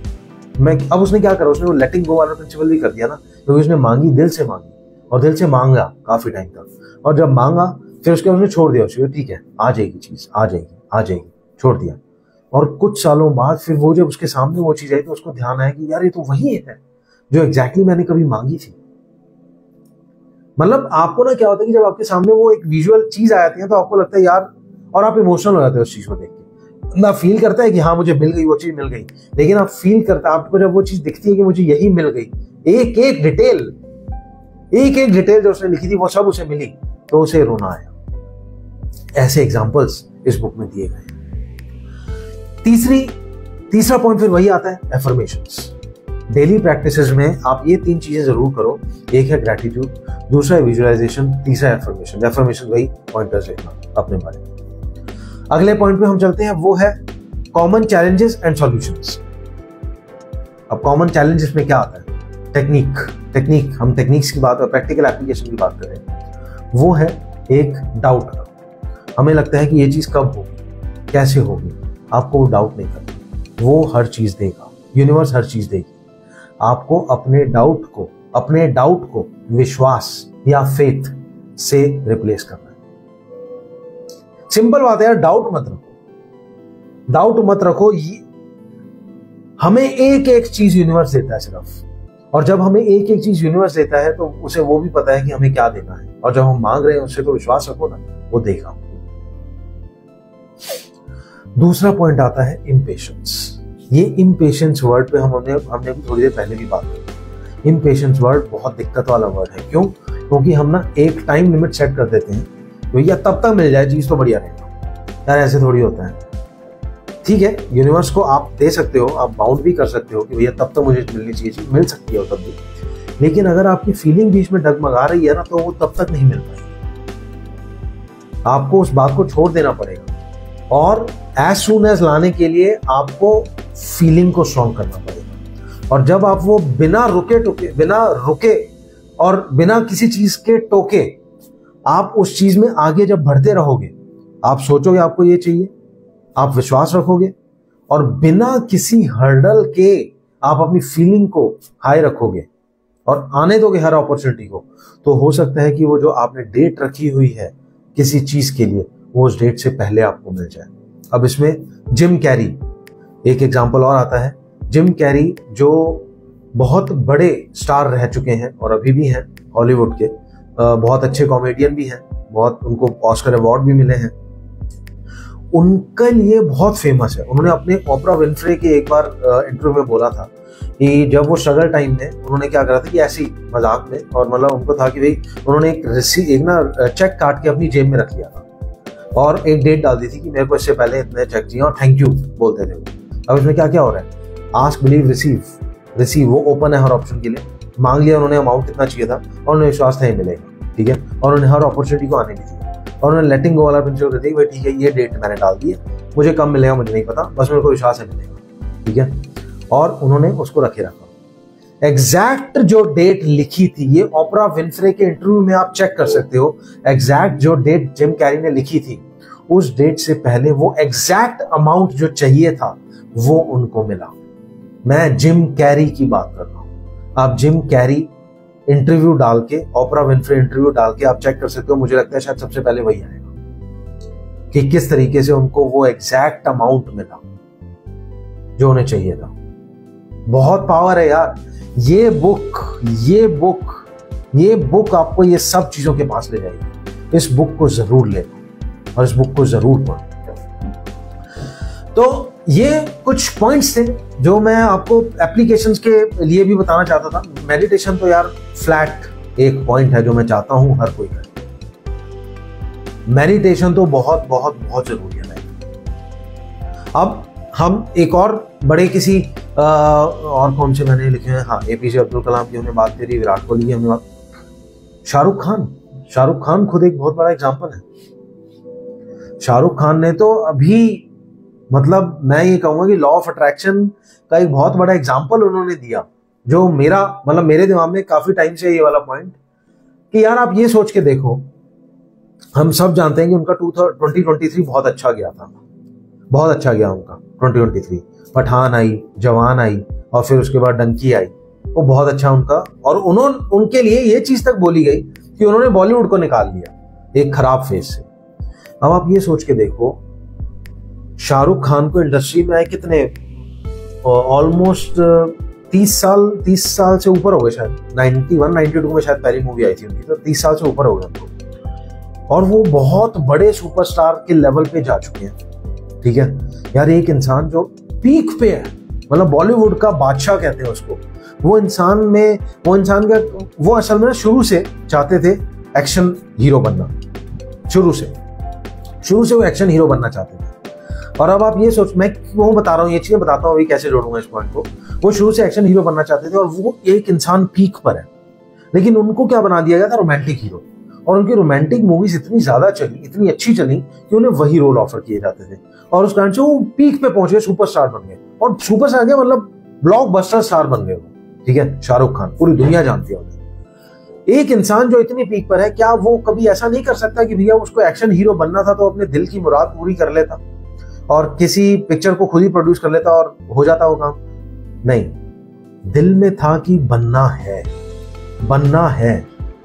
मैं अब उसने क्या करा, उसने वो लेटिंग गो वाला प्रिंसिपल भी कर दिया ना, क्योंकि उसने मांगी, दिल से मांगी और दिल से मांगा काफी टाइम तक, और जब मांगा फिर उसके उसने छोड़ दिया, उसको ठीक है आ जाएगी चीज, आ जाएगी, छोड़ दिया। और कुछ सालों बाद फिर वो जब उसके सामने वो चीज आई तो उसको ध्यान आया कि यार ये तो वही है जो एग्जैक्टली मैंने कभी मांगी थी। मतलब आपको ना क्या होता है कि जब आपके सामने वो एक विजुअल चीज आ जाती है तो आपको लगता है यार, और आप इमोशनल हो जाते हैं उस चीज को देख के। ना फील करता है कि हाँ मुझे मिल गई, वो चीज मिल गई, लेकिन आप फील करता है, आपको जब वो चीज दिखती है कि मुझे यही मिल गई, एक एक डिटेल जो उसने लिखी थी वो सब उसे मिली, तो उसे रोना आया। ऐसे एग्जांपल्स इस बुक में दिए गए। तीसरा पॉइंट फिर वही आता है, एफर्मेशंस। डेली प्रैक्टिसेस में आप ये 3 चीजें जरूर करो, एक है ग्रैटिट्यूड, दूसरा है विजुअलाइजेशन, तीसरा एफर्मेशन। एफर्मेशन वही पॉइंटर्स लिखना अपने बारे में। अगले पॉइंट पे हम चलते हैं, वो है कॉमन चैलेंजेस एंड सॉल्यूशंस। अब कॉमन चैलेंजेस में क्या आता है? टेक्निक, हम टेक्निक्स की बात और प्रैक्टिकल एप्लीकेशन की बात कर रहे हैं। वो है एक डाउट का, हमें लगता है कि ये चीज कब होगी, कैसे होगी, आपको वो डाउट नहीं करना, वो हर चीज देगा। यूनिवर्स हर चीज देगी। आपको अपने डाउट को विश्वास या फेथ से रिप्लेस करना है। सिंपल बात है यार, डाउट मत रखो। हमें एक एक चीज यूनिवर्स देता है सिर्फ, और जब हमें एक एक चीज यूनिवर्स देता है तो उसे वो भी पता है कि हमें क्या देना है, और जब हम मांग रहे हैं उससे तो विश्वास रखो ना, वो देगा। दूसरा पॉइंट आता है इम्पेशंस। ये इम्पेशंस वर्ड पे हमने थोड़ी देर पहले भी बात की। इम्पेशंस वर्ड बहुत दिक्कत वाला वर्ड है। क्यों? क्योंकि हम ना एक टाइम लिमिट सेट कर देते हैं, भैया तब तक मिल जाए चीज तो बढ़िया रहेगा। यार ऐसे थोड़ी होता है। ठीक है, यूनिवर्स को आप दे सकते हो, आप बाउंड भी कर सकते हो कि भैया तब तक मुझे मिलनी चाहिए चीज, मिल सकती है तब भी, लेकिन अगर आपकी फीलिंग बीच में डगमगा रही है ना, तो वो तब तक नहीं मिल पाएगी। आपको उस बात को छोड़ देना पड़ेगा, और एज सून एज लाने के लिए आपको फीलिंग को स्ट्रॉन्ग करना पड़ेगा। और जब आप वो बिना रुके और बिना किसी चीज के टोके आप उस चीज में आगे जब बढ़ते रहोगे, आप सोचोगे आपको ये चाहिए, आप विश्वास रखोगे, और बिना किसी हर्डल के आप अपनी फीलिंग को हाई रखोगे और आने दोगे हर अपॉर्चुनिटी को, तो हो सकता है कि वो जो आपने डेट रखी हुई है किसी चीज के लिए, वो उस डेट से पहले आपको मिल जाए। अब इसमें जिम कैरी एक एग्जांपल और आता है। जिम कैरी जो बहुत बड़े स्टार रह चुके हैं और अभी भी हैं हॉलीवुड के, बहुत अच्छे कॉमेडियन भी हैं, बहुत उनको ऑस्कर अवार्ड भी मिले हैं, उनके लिए बहुत फेमस है। उन्होंने अपने ओपरा विनफ्रे के एक बार इंटरव्यू में बोला था कि जब वो स्ट्रगल टाइम में उन्होंने क्या करा था कि ऐसी मजाक में, और मतलब उनको था कि भाई उन्होंने एक चेक काट के अपनी जेब में रख लिया था और एक डेट डाल दी थी कि मेरे को इससे पहले इतने चेक चाहिए, और थैंक यू बोलते थे वो। अब इसमें क्या क्या हो रहा है? आस्क बिलीव रिसीव, वो ओपन है हर ऑप्शन के लिए। मांग लिया उन्होंने, अमाउंट कितना चाहिए था, और उन्हें विश्वास था ये मिलेगा, ठीक है, और उन्हें हर अपॉर्चुनिटी को आने भी दी, और उन्होंने लेटिंग गो वाला प्रिंसिपल कर दिया, भाई ठीक है ये डेट मैंने डाल दी है, मुझे कब मिलेगा मुझे नहीं पता, बस मेरे को विश्वास है मिलेगा, ठीक है, और उन्होंने उसको रखे रखा। एग्जैक्ट जो डेट लिखी थी, ये ओपरा विनफ्रे के इंटरव्यू में आप चेक कर सकते हो, एग्जैक्ट जो डेट जिम कैरी ने लिखी थी, उस डेट से पहले वो एग्जैक्ट अमाउंट जो चाहिए था वो उनको मिला। मैं जिम कैरी की बात कर रहा हूं। आप जिम कैरी इंटरव्यू डाल के, ओपरा विनफ्रे इंटरव्यू डाल के आप चेक कर सकते हो। मुझे लगता है शायद सबसे पहले वही आएगा कि किस तरीके से उनको वो एग्जैक्ट अमाउंट मिला जो उन्हें चाहिए था। बहुत पावर है यार। ये बुक आपको ये सब चीजों के पास ले जाएगी। इस बुक को जरूर ले और इस बुक को जरूर पढ़ो। तो ये कुछ पॉइंट्स थे जो मैं आपको एप्लीकेशंस के लिए भी बताना चाहता था। मेडिटेशन तो यार फ्लैट एक पॉइंट है जो मैं चाहता हूं हर कोई करे। मेडिटेशन तो बहुत बहुत बहुत जरूरी है। अब हम एक और बड़े किसी और कौन से मैंने लिखे हैं, हाँ एपीजे अब्दुल कलाम की हमने बात करी, विराट कोहली की हमने बात, शाहरुख खान खुद एक बहुत बड़ा एग्जाम्पल है। शाहरुख खान ने तो अभी मतलब मैं ये कहूंगा कि लॉ ऑफ अट्रैक्शन का एक बहुत बड़ा एग्जाम्पल उन्होंने दिया, जो मेरे दिमाग में काफी टाइम से ये वाला पॉइंट कि यार आप ये सोच के देखो, हम सब जानते हैं कि उनका 2023 बहुत अच्छा गया था, बहुत अच्छा गया उनका 2023। पठान आई, जवान आई, और फिर उसके बाद डंकी आई, वो बहुत अच्छा उनका, और उनके लिए ये चीज तक बोली गई कि उन्होंने बॉलीवुड को निकाल लिया एक खराब फेज से। अब आप ये सोच के देखो, शाहरुख खान को इंडस्ट्री में आए कितने, ऑलमोस्ट 30 साल से ऊपर हो गए शायद। 91-92 में शायद पहली मूवी आई थी उनकी, तो 30 साल से ऊपर हो गए उनको, और वो बहुत बड़े सुपरस्टार के लेवल पे जा चुके हैं। ठीक है यार, एक इंसान जो पीक पे है, मतलब बॉलीवुड का बादशाह कहते हैं उसको, वो असल में शुरू से चाहते थे एक्शन हीरो बनना, शुरू से वो एक्शन हीरो बनना चाहते थे। और अब आप ये सोच, मैं क्यों बता रहा हूँ ये चीजें, बताता हूँ कैसे जोड़ूंगा इस पॉइंट को। वो शुरू से एक्शन हीरो बनना चाहते थे, और वो एक इंसान पीक पर है, लेकिन उनको क्या बना दिया गया था, रोमांटिक हीरो। और उनकी रोमांटिक मूवीज इतनी ज्यादा चली, इतनी अच्छी चली कि उन्हें वही रोल ऑफर किए जाते थे, और उस कारण से वो पीक पे पहुंच गए, सुपरस्टार बन गए। और सुपरस्टार के मतलब ब्लॉकबस्टर स्टार बन गए वो। ठीक है, शाहरुख खान पूरी दुनिया जानती है उन्हें। एक इंसान जो इतनी पीक पर है, क्या वो कभी ऐसा नहीं कर सकता कि भैया उसको एक्शन हीरो बनना था तो अपने दिल की मुराद पूरी कर लेता और किसी पिक्चर को खुद ही प्रोड्यूस कर लेता और हो जाता वो काम? नहीं, दिल में था कि बनना है,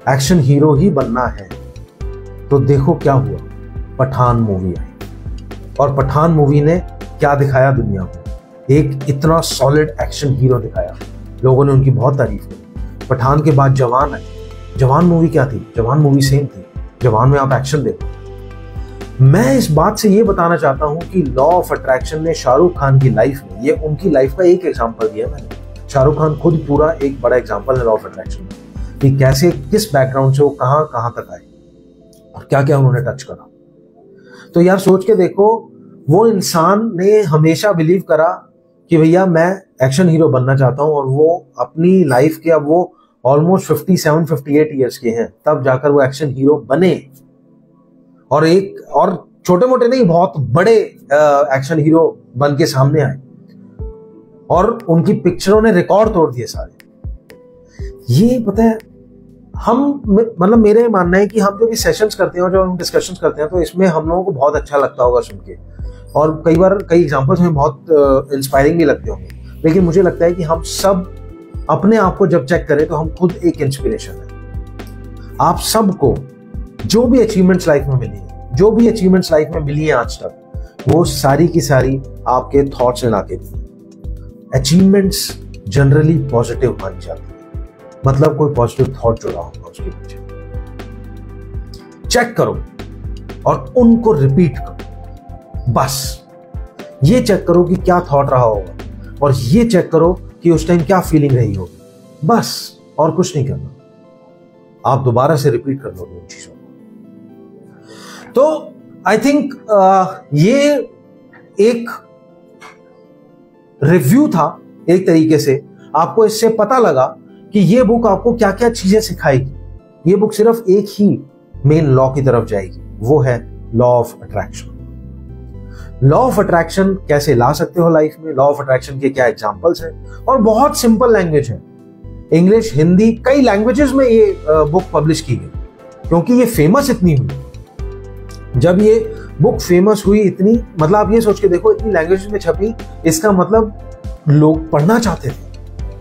एक्शन हीरो ही बनना है। तो देखो क्या हुआ, पठान मूवी आई और पठान मूवी ने क्या दिखाया दुनिया को, एक इतना सॉलिड एक्शन हीरो दिखाया, लोगों ने उनकी बहुत तारीफ की। पठान के बाद जवान आई। जवान मूवी क्या थी? जवान मूवी सेम थी। जवान में आप एक्शन देखो। मैं इस बात से ये बताना चाहता हूं कि लॉ ऑफ अट्रैक्शन ने शाहरुख खान की लाइफ में, ये उनकी लाइफ का एक एग्जांपल दिया मैंने। शाहरुख खान खुद पूरा एक बड़ा एग्जांपल है लॉ ऑफ अट्रैक्शन में, कि कैसे किस बैकग्राउंड से वो कहां तक आए और क्या क्या उन्होंने टच करा। तो यार सोच के देखो, वो इंसान ने हमेशा बिलीव करा कि भैया मैं एक्शन हीरो बनना चाहता हूं, और वो अपनी लाइफ के, अब वो ऑलमोस्ट 57-58 ईयर्स के हैं, तब जाकर वो एक्शन हीरो बने। और छोटे मोटे नहीं, बहुत बड़े एक्शन हीरो बन के सामने आए और उनकी पिक्चरों ने रिकॉर्ड तोड़ दिए सारे। ये पता है, हम मतलब मेरे मानना है कि हम जो भी सेशंस करते हैं और जो हम डिस्कशंस करते हैं, तो इसमें हम लोगों को बहुत अच्छा लगता होगा सुन के, और कई बार कई एग्जांपल्स हमें बहुत इंस्पायरिंग भी लगते होंगे। लेकिन मुझे लगता है कि हम सब अपने आप को जब चेक करें तो हम खुद एक इंस्पिरेशन है। आप सबको जो भी अचीवमेंट्स लाइफ में मिली है, जो भी अचीवमेंट्स लाइफ में मिली है आज तक, वो सारी की सारी आपके थॉट्स ने लाके दी। अचीवमेंट्स जनरली पॉजिटिव मानी जाती है, मतलब कोई पॉजिटिव थॉट जुड़ा होगा उसके पीछे। चेक करो और उनको रिपीट करो। बस ये चेक करो कि क्या थॉट रहा होगा, और ये चेक करो कि उस टाइम क्या फीलिंग रही होगी, बस, और कुछ नहीं करना। आप दोबारा से रिपीट कर लो उन चीजों को। तो आई थिंक ये एक रिव्यू था एक तरीके से। आपको इससे पता लगा कि ये बुक आपको क्या क्या चीजें सिखाएगी। ये बुक सिर्फ एक ही मेन लॉ की तरफ जाएगी, वो है law of attraction. Law of attraction कैसे ला सकते हो लाइफ में, लॉ ऑफ अट्रैक्शन के क्या एग्जांपल्स हैं, और बहुत सिंपल लैंग्वेज है। इंग्लिश, हिंदी, कई लैंग्वेजेस में ये बुक पब्लिश की गई, क्योंकि ये फेमस इतनी हुई। जब ये बुक फेमस हुई इतनी, मतलब आप ये सोच के देखो, इतनी लैंग्वेज में छपी, इसका मतलब लोग पढ़ना चाहते थे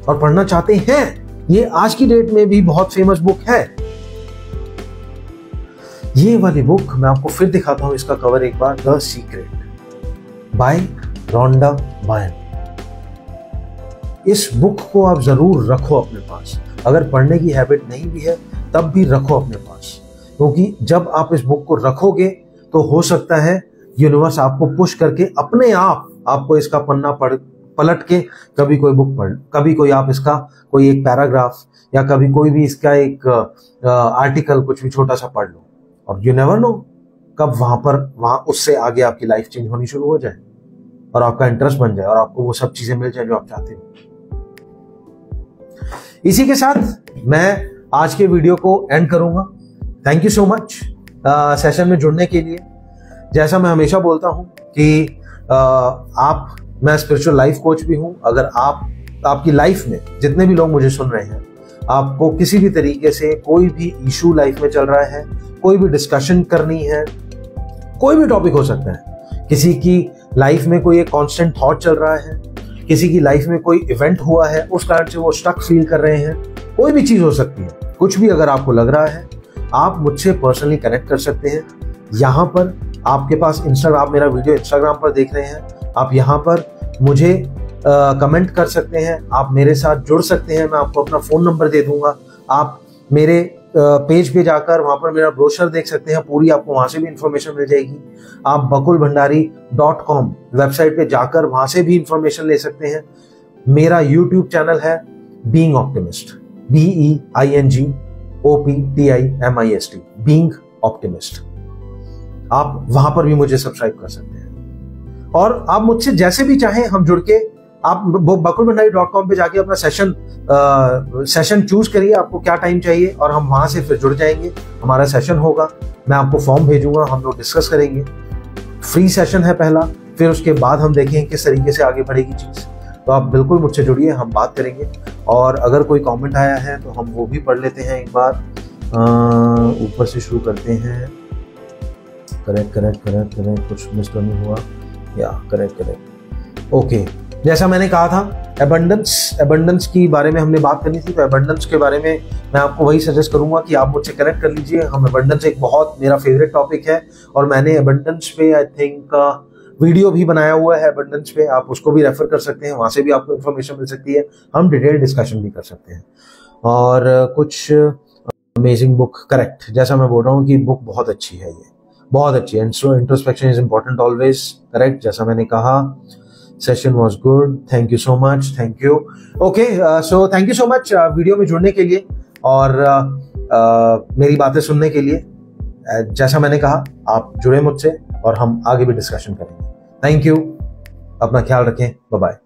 और पढ़ना चाहते हैं। ये आज की डेट में भी बहुत फेमस बुक है। ये वाली बुक मैं आपको फिर दिखाता हूं, इसका कवर एक बार, the secret by Rhonda Byrne. इस बुक को आप जरूर रखो अपने पास। अगर पढ़ने की हैबिट नहीं भी है तब भी रखो अपने पास, क्योंकि जब आप इस बुक को रखोगे तो हो सकता है यूनिवर्स आपको पुश करके अपने आप आपको इसका पन्ना पलट के कभी कोई बुक पढ़, कभी कोई आप इसका कोई एक पैराग्राफ या कभी कोई भी इसका एक आर्टिकल कुछ भी छोटा सा पढ़ लो, और यू नेवर नो कब वहां उससे आगे आपकी लाइफ चेंज होनी शुरू हो जाए और आपका इंटरेस्ट बन जाए और आपको वो सब चीजें मिल जाए जो आप चाहते हो। इसी के साथ मैं आज के वीडियो को एंड करूंगा। Thank you so much session में जुड़ने के लिए। जैसा मैं हमेशा बोलता हूं कि मैं स्पिरिचुअल लाइफ कोच भी हूं। अगर आपकी लाइफ में जितने भी लोग मुझे सुन रहे हैं, आपको किसी भी तरीके से कोई भी इशू लाइफ में चल रहा है, कोई भी डिस्कशन करनी है, कोई भी टॉपिक हो सकता है, किसी की लाइफ में कोई एक कांस्टेंट थॉट चल रहा है, किसी की लाइफ में कोई इवेंट हुआ है उस कारण से वो स्टक फील कर रहे हैं, कोई भी चीज हो सकती है, कुछ भी अगर आपको लग रहा है, आप मुझसे पर्सनली कनेक्ट कर सकते हैं। यहाँ पर आपके पास आप मेरा वीडियो इंस्टाग्राम पर देख रहे हैं, आप यहाँ पर मुझे कमेंट कर सकते हैं, आप मेरे साथ जुड़ सकते हैं। मैं आपको अपना फोन नंबर दे दूंगा, आप मेरे पेज पे जाकर वहां पर मेरा ब्रोशर देख सकते हैं, पूरी आपको वहां से भी इंफॉर्मेशन मिल जाएगी। आप bakulbhandari.com वेबसाइट पे जाकर वहां से भी इंफॉर्मेशन ले सकते हैं। मेरा यूट्यूब चैनल है being optimist, BEING OPTIMIST, being optimist. आप वहां पर भी मुझे सब्सक्राइब कर सकते हैं, और आप मुझसे जैसे भी चाहें हम जुड़ के, आप bakulbhandari.com पे जाके अपना सेशन चूज करिए, आपको क्या टाइम चाहिए, और हम वहां से फिर जुड़ जाएंगे। हमारा सेशन होगा, मैं आपको फॉर्म भेजूंगा, हम लोग डिस्कस करेंगे। फ्री सेशन है पहला, फिर उसके बाद हम देखेंगे किस तरीके से आगे बढ़ेगी चीज। तो आप बिल्कुल मुझसे जुड़िए, हम बात करेंगे। और अगर कोई कमेंट आया है तो हम वो भी पढ़ लेते हैं एक बार। ऊपर से शुरू करते हैं। करेक्ट, कुछ मिस तो नहीं हुआ या करेक्ट। ओके, जैसा मैंने कहा था एबंडेंस की बारे में हमने बात करनी थी, तो एबंडेंस के बारे में मैं आपको वही सजेस्ट करूंगा कि आप मुझसे कनेक्ट कर लीजिए। हम एबंडेंस एक बहुत मेरा फेवरेट टॉपिक है और मैंने एबंडेंस पे आई थिंक वीडियो भी बनाया हुआ है एबंडेंस पे, आप उसको भी रेफर कर सकते हैं, वहां से भी आपको इन्फॉर्मेशन मिल सकती है, हम डिटेल डिस्कशन भी कर सकते हैं। और कुछ अमेजिंग बुक, करेक्ट, जैसा मैं बोल रहा हूँ कि बुक बहुत अच्छी है, ये बहुत अच्छी है। Introspection is important always, correct, जैसा मैंने कहा। Session was good, thank you so much, thank you. Okay, so thank you so much video में जुड़ने के लिए और मेरी बातें सुनने के लिए। जैसा मैंने कहा, आप जुड़े मुझसे और हम आगे भी डिस्कशन करेंगे। थैंक यू, अपना ख्याल रखें, बाय बाय।